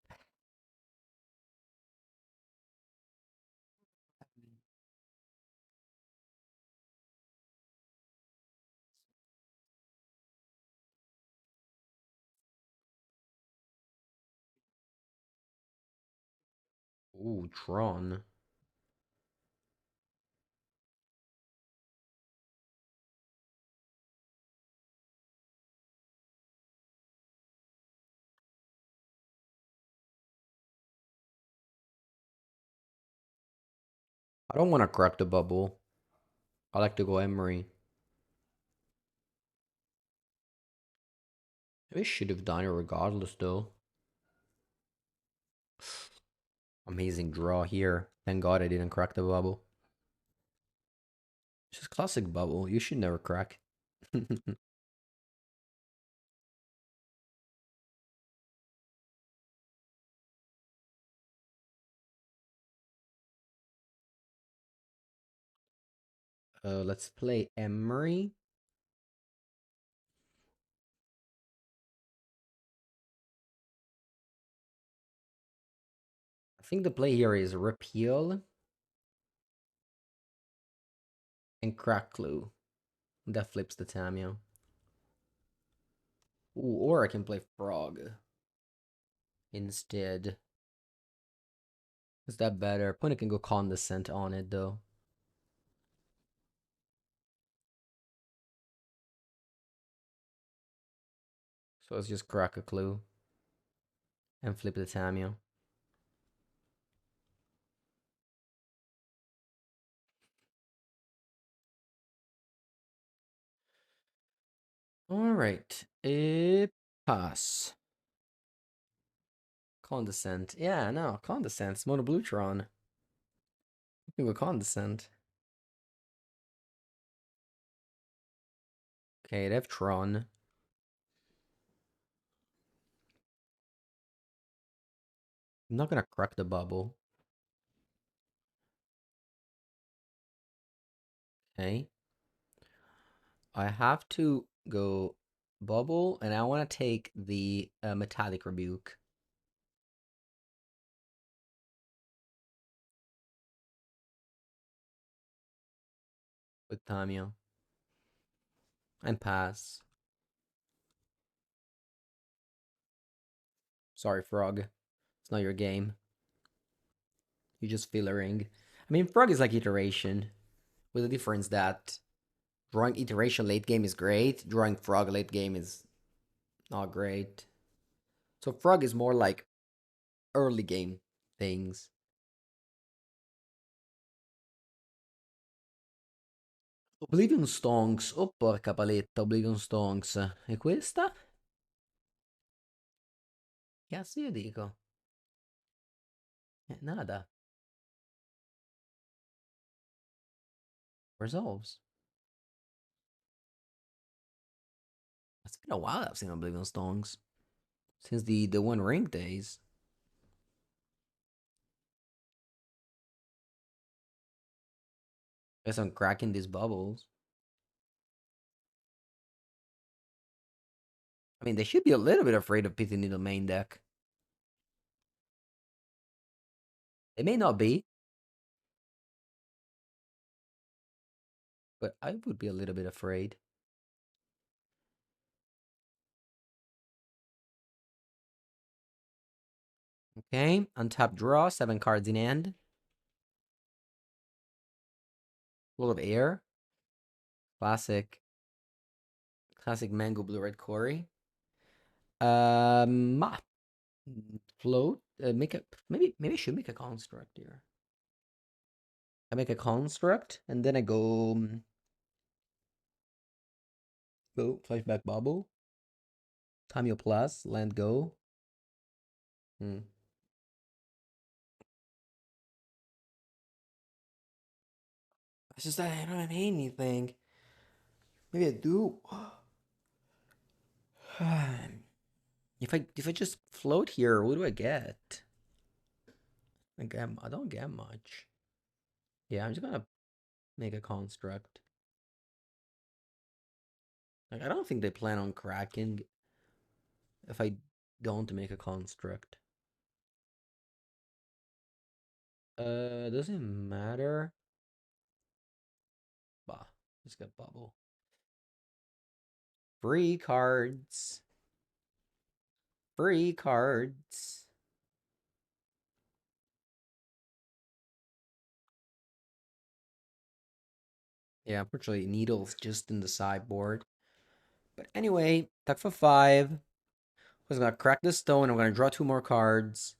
Ooh, Tron. I don't want to crack the bubble. I like to go Emery. Maybe I should have done it regardless, though. Amazing draw here. Thank God I didn't crack the bubble. Just classic bubble. You should never crack. Let's play Emery. I think the play here is repeal and crack clue. That flips the Tamio. Ooh, or I can play frog instead. Is that better? Opponent can go condescent on it though. So let's just crack a clue and flip the Tamio. Alright. Pass. Condescent. Yeah, no, condescent. It's Mono Blue Tron. You can go condescent. Okay, they have Tron. I'm not gonna crack the bubble. Okay. I have to go bubble, and I want to take the metallic rebuke with Tamio and pass. Sorry, Frog. It's not your game. You just fillering. I mean, Frog is like iteration, with the difference that drawing iteration late game is great, drawing Frog late game is not great. So Frog is more like early game things. Oblivion Stonks. Oh, porca paletta, Oblivion Stonks. E questa? Che cazzo io dico? Nada. Resolves. It's been a while I've seen Oblivion Stonks. Since the One Ring days. Guess I'm cracking these bubbles. I mean, they should be a little bit afraid of Pity Needle main deck. They may not be, but I would be a little bit afraid. Okay, untap draw, 7 cards in hand. Full of air. Classic. Classic mango blue red Cori. Ah, float. Make a maybe I should make a construct here. I make a construct and then I go flashback bubble. Tamio plus land go. Hmm. It's just that I don't have anything. Maybe I do. If I just float here, what do I get? I don't get much. Yeah, I'm just gonna make a construct. Like I don't think they plan on cracking if I don't make a construct. Doesn't matter. Bah, just got bubble. Free cards. Free cards. Yeah, unfortunately, needle's just in the sideboard. But anyway, tuck for 5. I was gonna crack the stone. I'm gonna draw 2 more cards.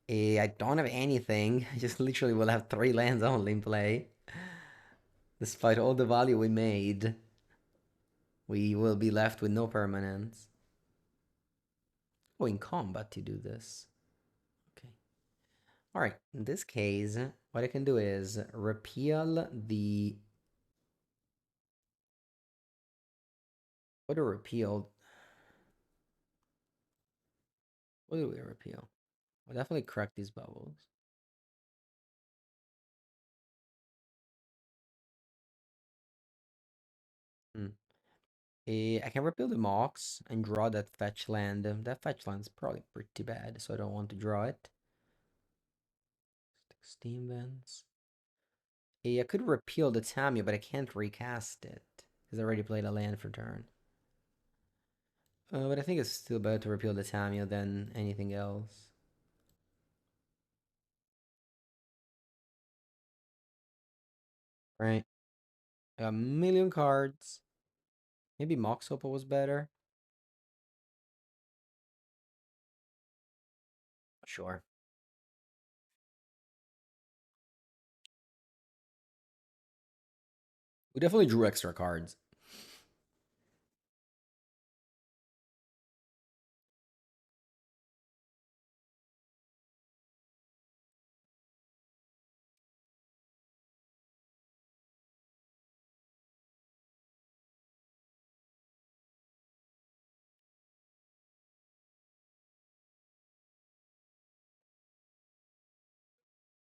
I don't have anything. I just literally will have 3 lands only in play. Despite all the value we made, we will be left with no permanents. Oh, in combat to do this. Okay. All right. In this case, what I can do is repeal the. What do repeal? What do we repeal? I'll definitely crack these bubbles. Hmm. I can repeal the Mox and draw that fetch land. That fetch land's probably pretty bad, so I don't want to draw it. Steam Vents. I could repeal the Tamiya, but I can't recast it. Because I already played a land for turn. But I think it's still better to repeal the Tamiya than anything else. Right. I got a million cards. Maybe Mox Opal was better. Sure. We definitely drew extra cards.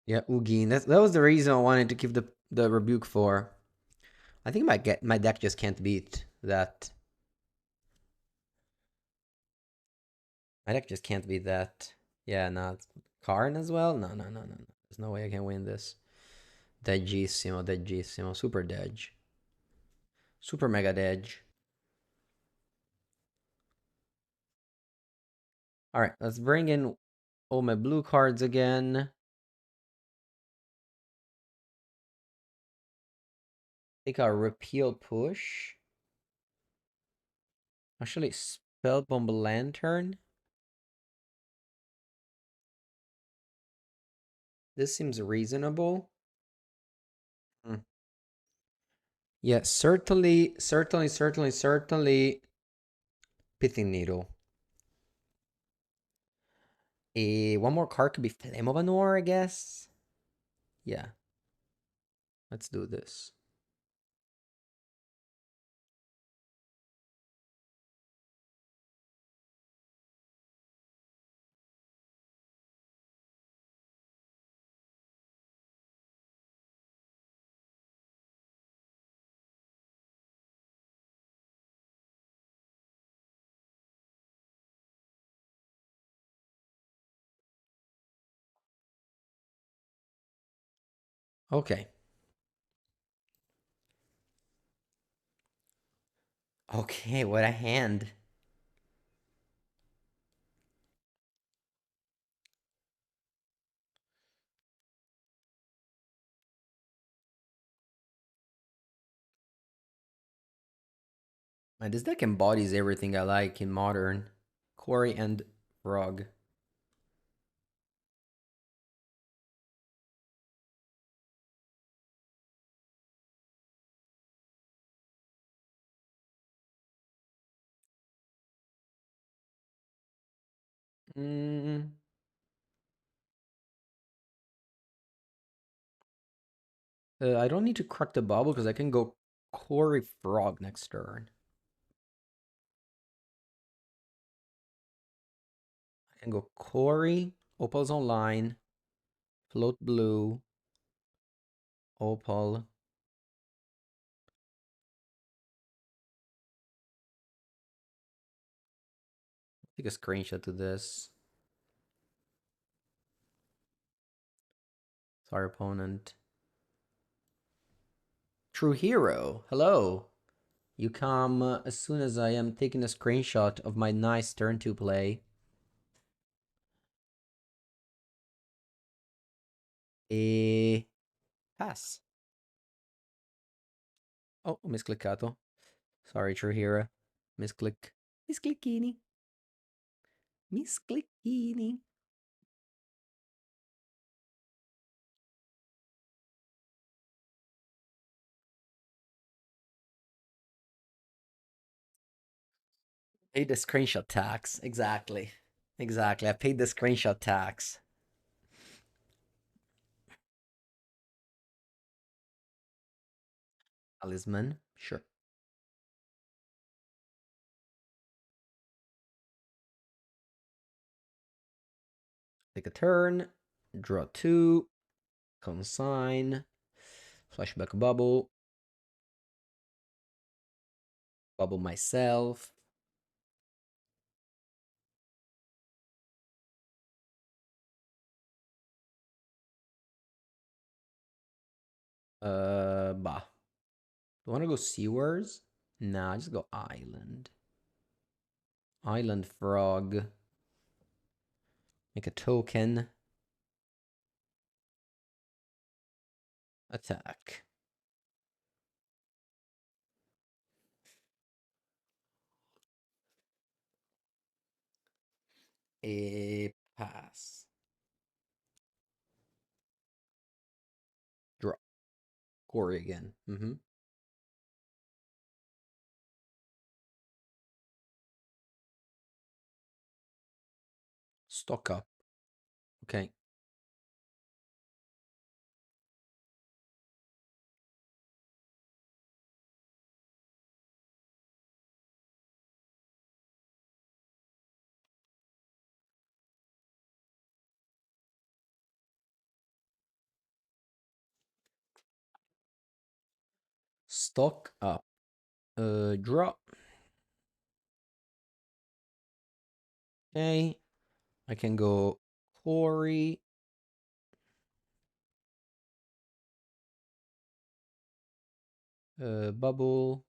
Yeah, Ugin. That was the reason I wanted to keep the rebuke for. I think my deck just can't beat that. My deck just can't beat that. Yeah, no. Karn as well? No, no, no, no, no. There's no way I can win this. Deadgissimo, Deadgissimo. Super Dedge. Super Mega Dedge. Alright, let's bring in all my blue cards again. Take a Repeal Push. Actually, Spellbomb Lantern. This seems reasonable. Hmm. Yeah, certainly Pithing Needle. One more card could be Flame of Anor, I guess. Yeah, let's do this. Okay. Okay, what a hand. Man, this deck embodies everything I like in Modern. Quarry and Rug. Mm, I don't need to crack the bubble because I can go Quarry Frog next turn. I can go Quarry, Opal's online, Float Blue, Opal. Take a screenshot to this. Sorry, opponent. True Hero, hello. You come as soon as I am taking a screenshot of my nice turn 2 play. A pass. Oh, ho miscliccato. Sorry, True Hero. Misclick. Misclicchini. Misclicchini. Paid the screenshot tax. Exactly. Exactly. I paid the screenshot tax. Talisman. Sure. Take a turn. Draw two. Consign. Flashback bubble. Bubble myself. Bah. Do I want to go seawards? Nah, just go island. Island frog. Make a token. Attack. A pass. Draw. Corey again. Stock up. Okay. Stock up. Draw. Okay. I can go Corey. Bubble.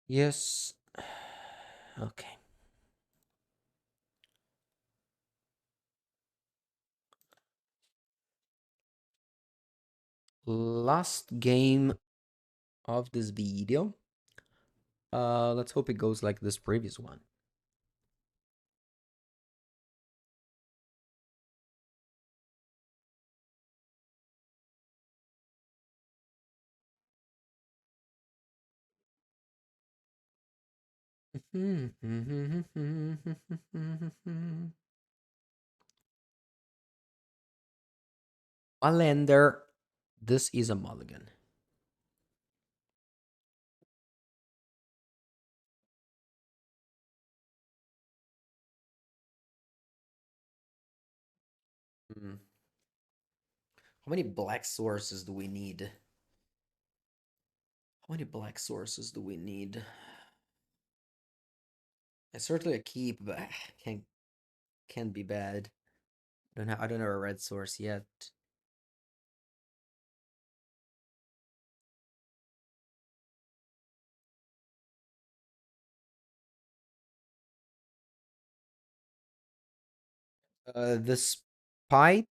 Yes. Okay. Last game of this video. Let's hope it goes like this previous one. Allender, this is a mulligan. Hmm. How many black sources do we need? How many black sources do we need? It's certainly a keep, but can't be bad. I don't know a red source yet. Despite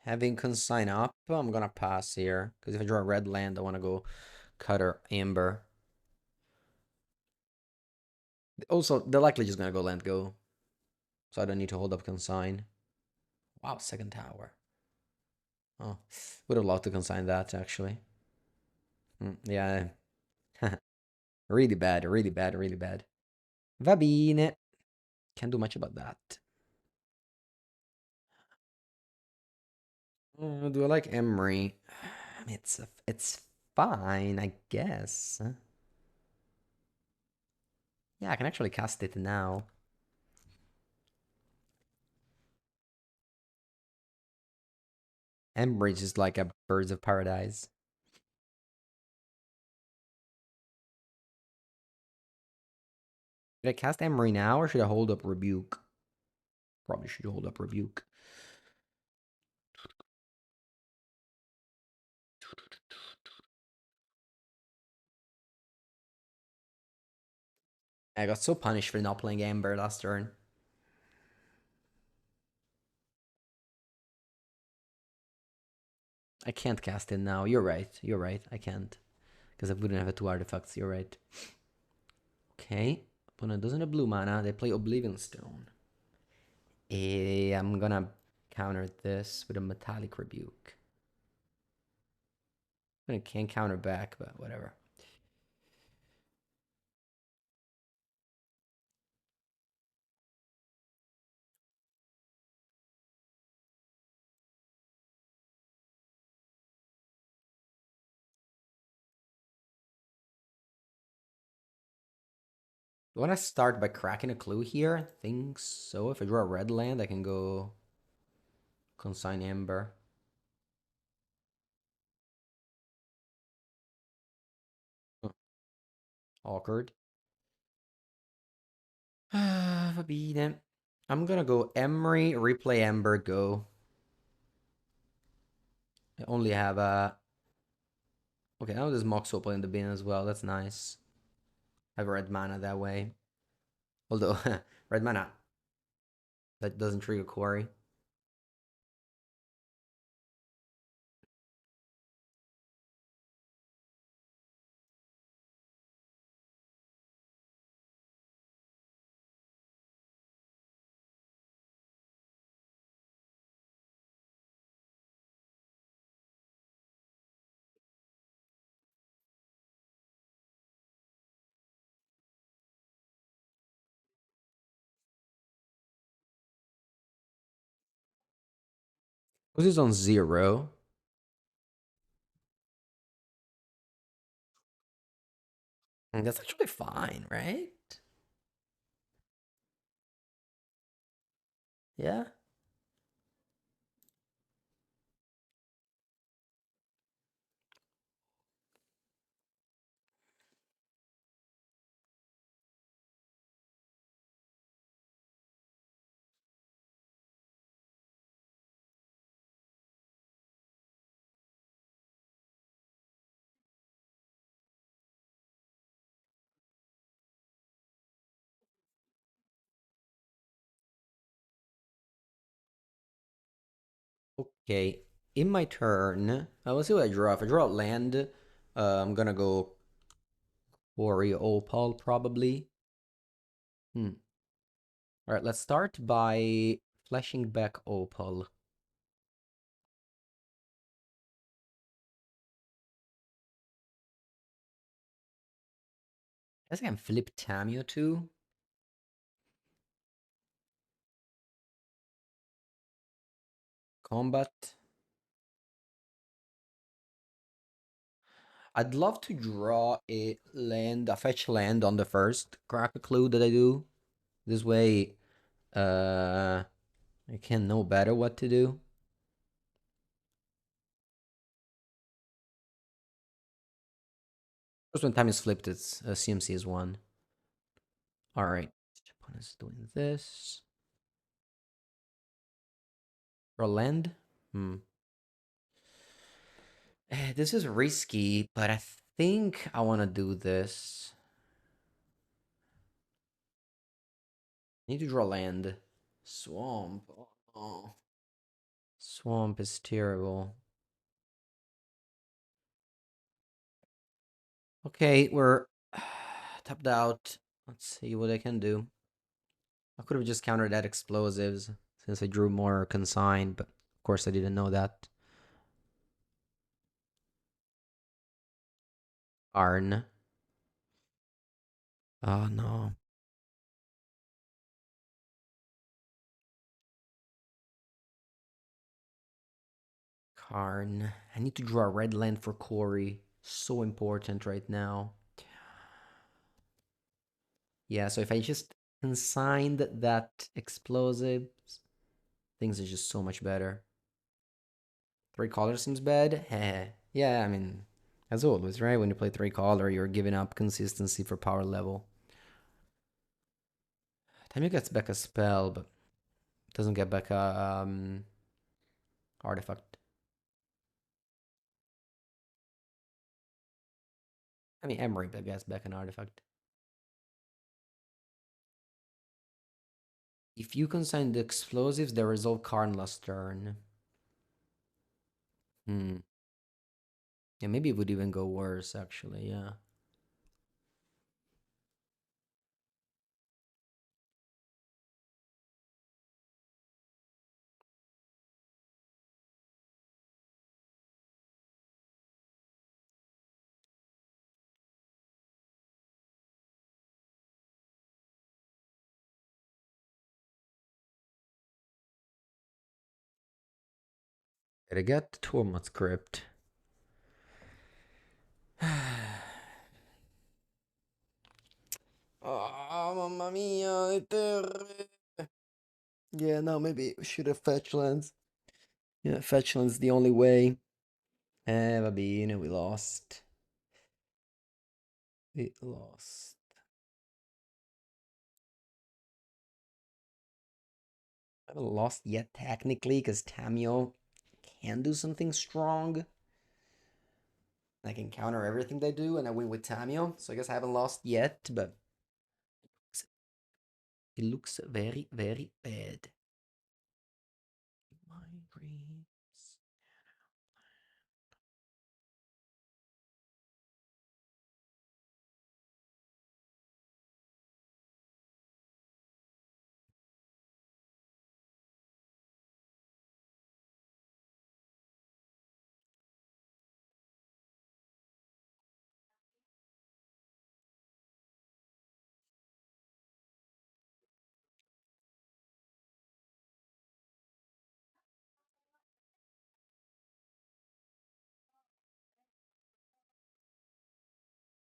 having consign up, I'm gonna pass here because if I draw a red land, I want to go cutter amber. Also, they're likely just gonna go land go, so I don't need to hold up consign. Wow, second tower. Oh, would have loved to consign that actually. Yeah, really bad, really bad, really bad. Va bene. Can't do much about that. Do I like Emery? I mean, it's fine, I guess. Yeah, I can actually cast it now. Emery is like a Birds of Paradise. Should I cast Emery now or should I hold up Rebuke? Probably should hold up Rebuke. I got so punished for not playing Amber last turn. I can't cast it now. You're right. You're right. I can't. Because I wouldn't have two artifacts. You're right. Okay. Opponent doesn't have blue mana. They play Oblivion Stone. I'm gonna counter this with a Metallic Rebuke. I can't counter back, but whatever. You want to start by cracking a clue here? I think so. If I draw a red land, I can go Consign Ember. Oh, awkward. Forbidden. I'm gonna go Emery, replay Ember, go. I only have a. Okay, now there's Mox Opal in the bin as well. That's nice. Have red mana that way. Although, red mana, that doesn't trigger Quarry. This is on 0. And that's actually fine, right? Yeah. Okay. In my turn, let's see what I draw. If I draw a land, I'm gonna go Quarry Opal probably. Hmm. All right, let's start by flashing back Opal. I guess I can flip Tamio too. Combat. I'd love to draw a land, a fetch land on the first crack a clue that I do. This way, I can know better what to do. First when time is flipped, it's CMC is 1. All right. Opponent's doing this. Draw land. Hmm. This is risky, but I think I want to do this. I need to draw land. Swamp. Oh. Swamp is terrible. Okay, we're tapped out. Let's see what I can do. I could have just countered that explosives since I drew more consign, but of course I didn't know that. Arn. Oh no. Karn. I need to draw a red land for Corey. So important right now. Yeah, so if I just consigned that explosives, things are just so much better. 3 color seems bad. Yeah, I mean, as always, right? When you play 3 color, you're giving up consistency for power level. Tamio gets back a spell, but doesn't get back a artifact. I mean, Emery gets back an artifact. If you consign the explosives, they resolve Karn last turn. Hmm. Yeah, maybe it would even go worse, actually, yeah. Gotta get the Tormod script. Oh, mamma mia, le terre. Yeah, no, maybe we should have fetch lands. Yeah, fetch lands the only way. Va bene, we lost. We lost. I haven't lost yet, technically, because Tamio can do something strong. I can counter everything they do, and I win with Tamio. So I guess I haven't lost yet, but it looks very, very bad. Migraines.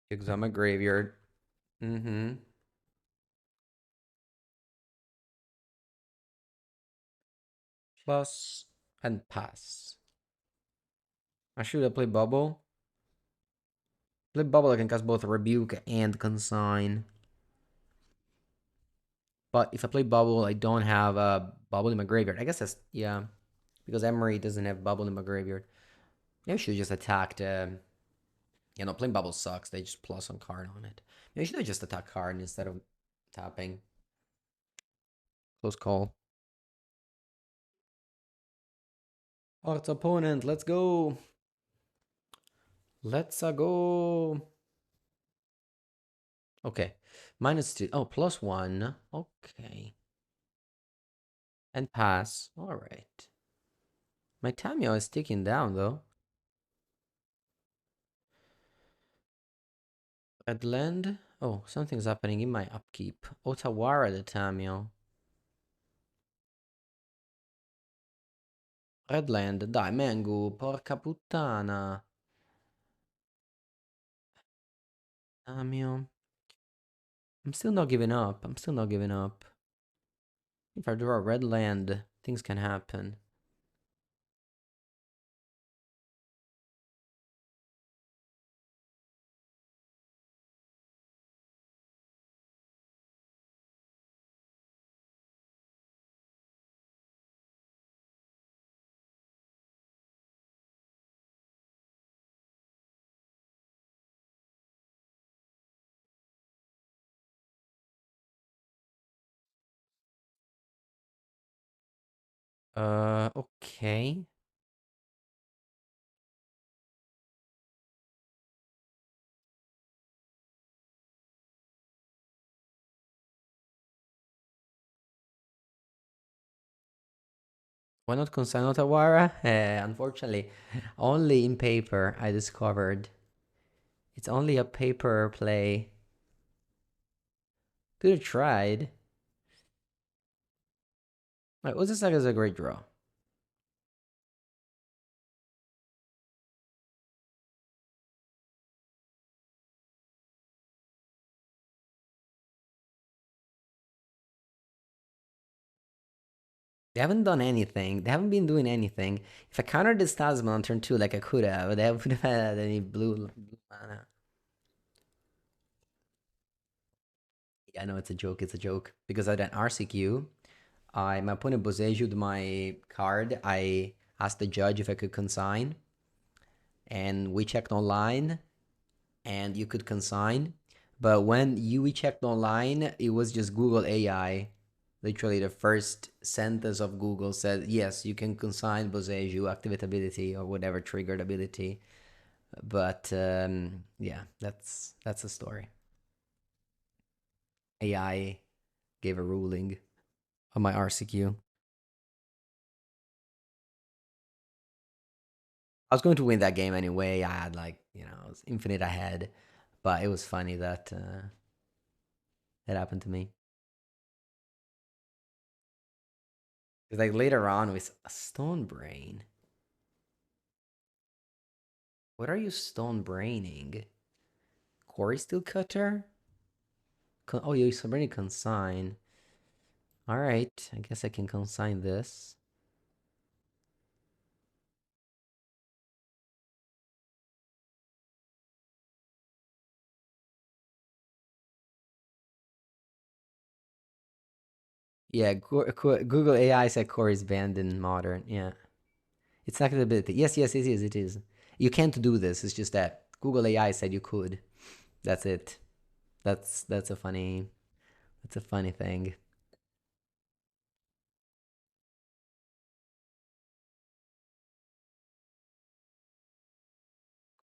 Because I'm a graveyard. Mm-hmm. Plus and pass. I should have played Bubble. Play Bubble, I can cast both Rebuke and Consign. But if I play Bubble, I don't have a Bubble in my graveyard. I guess that's, yeah. Because Emery doesn't have Bubble in my graveyard. Maybe I should have just attacked, you know, playing Bubble sucks. They just plus one card on it. Maybe I should have just attacked card instead of tapping. Close call. Oh, it's opponent. Let's go. Let's go. Okay. -2. Oh, +1. Okay. And pass. All right. My Tamio is ticking down, though. Red land. Oh, something's happening in my upkeep. Otawara the Tamio. Red land. Dai, Mengu. Porca puttana. Tamio. I'm still not giving up. I'm still not giving up. If I draw a red land, things can happen. Okay. Why not consign Otawara? Unfortunately, only in paper I discovered. It's only a paper play. Could have tried. Right, Uzasaka is a great draw. They haven't done anything. They haven't been doing anything. If I countered this Tasman on turn 2 like I could have, they would have had any blue mana. Yeah, I know it's a joke. It's a joke. Because I had an RCQ. My opponent Boseju'd my card. I asked the judge if I could consign. And we checked online. And you could consign. But when we checked online, it was just Google AI. Literally, the first sentence of Google said, yes, you can consign Boseju, activate ability, or whatever triggered ability. But yeah, that's the story. AI gave a ruling on my RCQ. I was going to win that game anyway. I had like, I was infinite ahead, but it was funny that it happened to me. Because like later on with a stone brain. What are you stone braining? Cori-steel cutter? Oh, you're braining consign. All right, I guess I can consign this. Yeah, Google AI said core is banned in modern. Yeah, it's not ability. Yes, yes, it is. It is. You can't do this. It's just that Google AI said you could. That's it. That's a funny. That's a funny thing.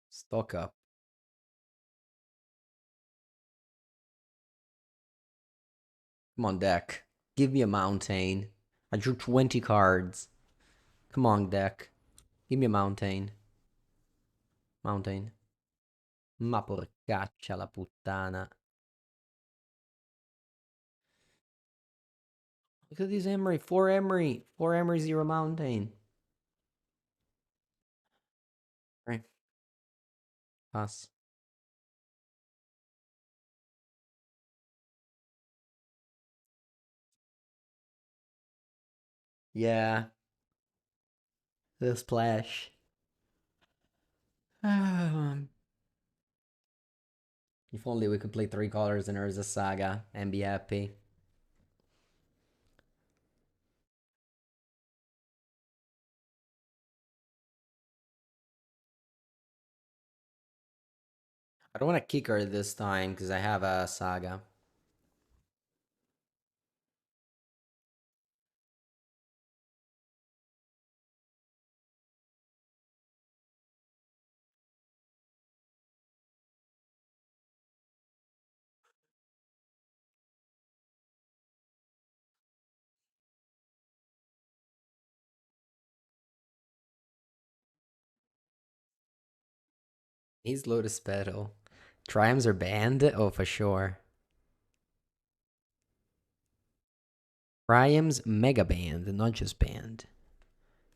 Stock up. Come on, deck. Give me a mountain. I drew 20 cards. Come on, deck. Give me a mountain. Mountain. Ma porcaccia la puttana. Look at these Emery. Four Emery. Four Emery, zero mountain. Right. Pass. Yeah. The splash. If only we could play three colors in Urza Saga and be happy. I don't want to kick her this time because I have a Saga. He's Lotus Petal. Triumphs are banned? Oh, for sure. Triumphs mega banned, not just banned.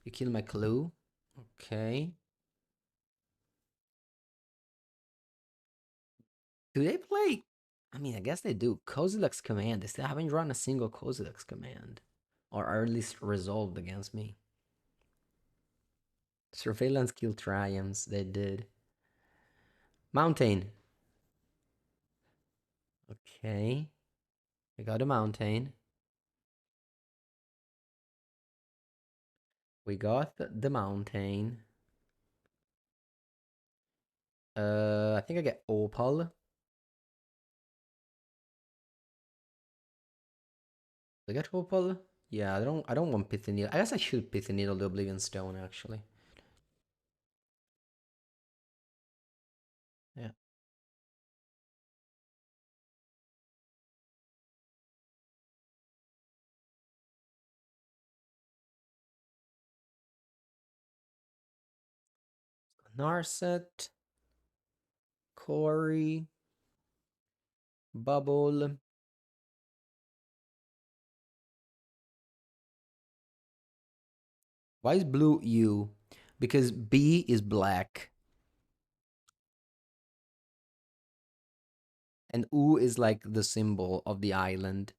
You kill my clue? Okay. Do they play? I mean, I guess they do. Kozilek's command. They still haven't drawn a single Kozilek's command. Or are at least resolved against me. Surveillance kill triumphs. They did. Mountain. Okay. We got a mountain. We got the mountain. I think I get opal. I get opal. Yeah, I don't want pithy needle. I guess I should pithy needle the oblivion stone actually. Yeah. Narset, Corey, Bubble. Why is blue U? Because B is black and U is like the symbol of the island,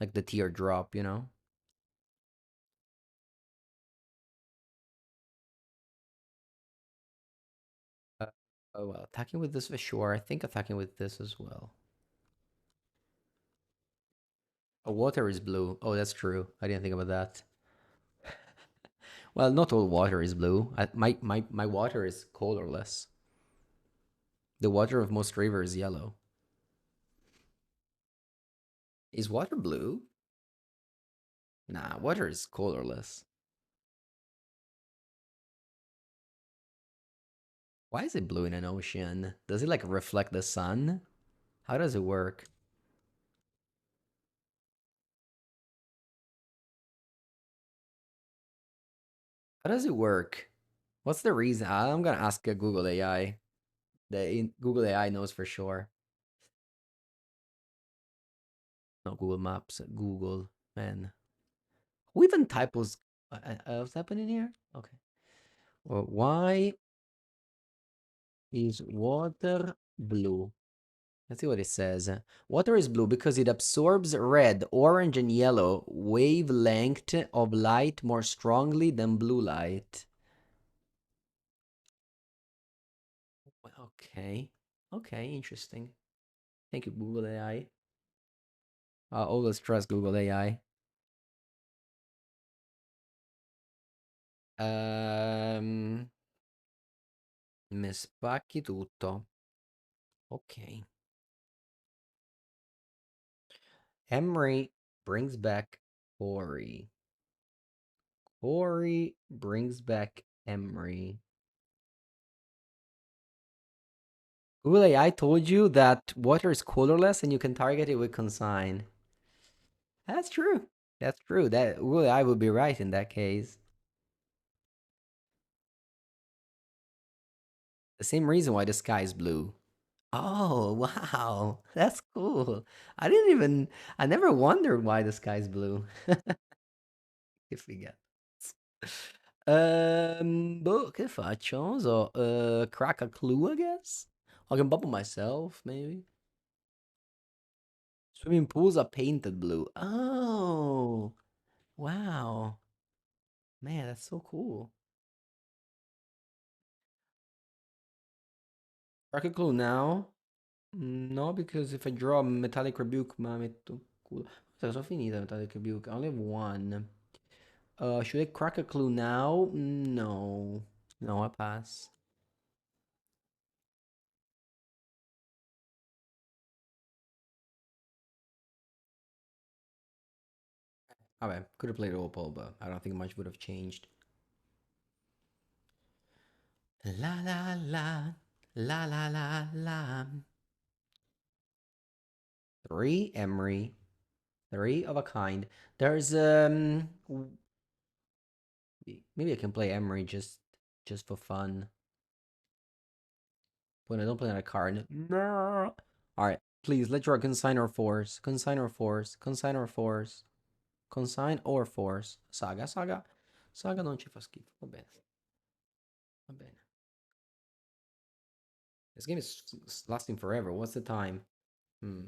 like the teardrop, you know? Uh, oh well, attacking with this for sure. I think attacking with this as well. Oh, water is blue. Oh, that's true. I didn't think about that. Well, not all water is blue. My water is colorless. The water of most rivers is yellow. Is water blue? Nah, water is colorless. Why is it blue in an ocean? Does it like reflect the sun? How does it work? How does it work? What's the reason? I'm gonna ask a Google AI. Google AI knows for sure. Not Google Maps, Google. Man, who even typos? What's happening here? Okay. Well, why is water blue? Let's see what it says. Water is blue because it absorbs red, orange, and yellow wavelength of light more strongly than blue light. Okay. Okay, interesting. Thank you, Google AI. I always trust Google AI. Mi spacchi tutto. Ok. Emery brings back Corey. Corey brings back Emery. Google AI told you that water is colorless and you can target it with consign. That's true. That's true. That Google AI would be right in that case. The same reason why the sky is blue. Oh, wow. That's cool. I never wondered why the sky's blue. If we get. Boh, che faccio? Non so. Crack a clue, I guess? I can bubble myself, maybe. Swimming pools are painted blue. Oh, wow. Man, that's so cool. Crack a clue now? No, because if I draw Metallic Rebuke, ma metto culo. Sono finita Metallic Rebuke. I only have one. Should I crack a clue now? No. No, I pass. Vabbè, could have played Opal, but I don't think much would have changed. La la la, la la la la. Three Emery, three of a kind. There's maybe I can play Emery just for fun. When I don't play on a card. No. All right, please let's draw consign or force, consign or force, consign or force, consign or force. Saga non ci fa schifo. Va bene, va bene. This game is lasting forever. What's the time? Hmm.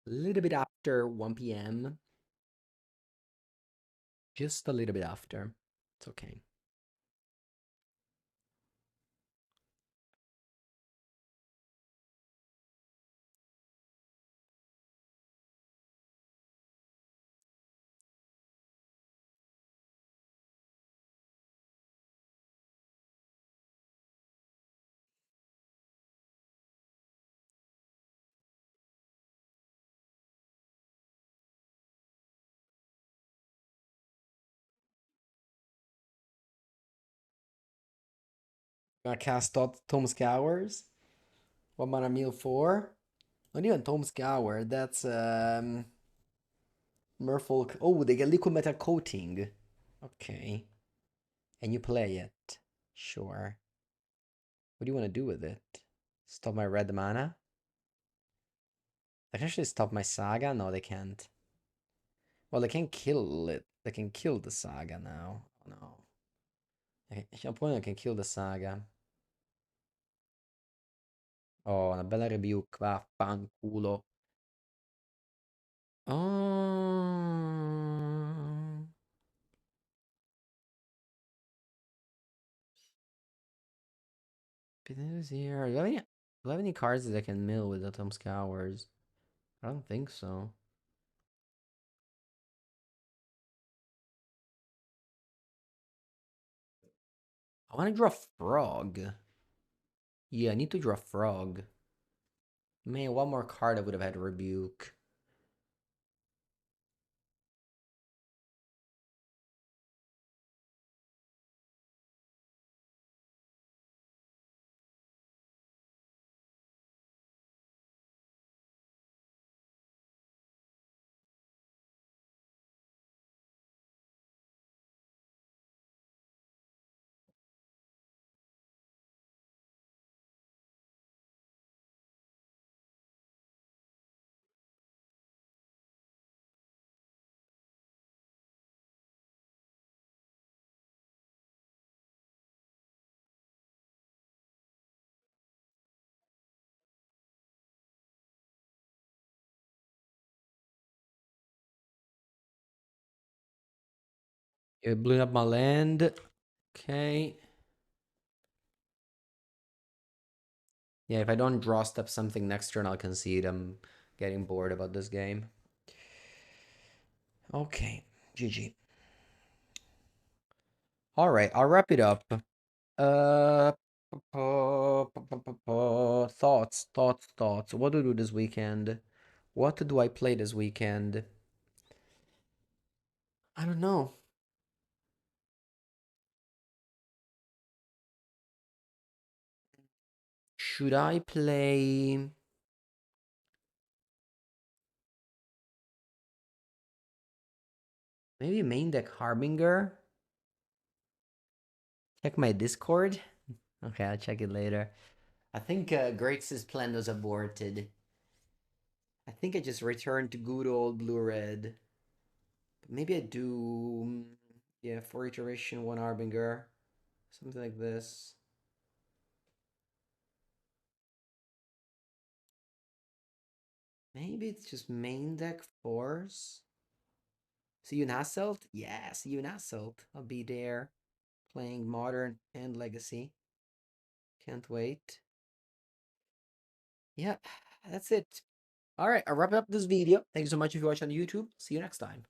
A little bit after 1 p.m. Just a little bit after. It's okay. Gonna cast out Tom Scowers. What mana meal for? Not even Tom Scour. That's Merfolk. Oh, they get liquid metal coating. Okay. And you play it. Sure. What do you want to do with it? Stop my red mana? They can actually stop my saga? No, they can't. Well, they can kill it. They can kill the saga now. Oh, no. C'è un point che kill the saga. Oh, una bella rebuke. Vaffanculo. Oh. Pino's here. Do I have any cards that I can mill with Autumn Scours? I don't think so. I want to draw Frog. Yeah, I need to draw Frog. Man, one more card I would have had Rebuke. It blew up my land. Okay. Yeah, if I don't draw step something next turn, I'll concede. I'm getting bored about this game. Okay, GG. All right, I'll wrap it up. Uh, thoughts. What do I do this weekend? What do I play this weekend? I don't know. Should I play maybe main deck Harbinger? Check my Discord. Okay, I'll check it later. I think Greats' plan was aborted. I think I just returned to good old blue-red. Maybe I do, yeah, 4 iteration, 1 Harbinger. Something like this. Maybe it's just main deck Force. See you in Hasselt? Yeah, see you in Hasselt. I'll be there playing Modern and Legacy. Can't wait. Yeah, that's it. All right, I'll wrap up this video. Thanks so much if you watched on YouTube. See you next time.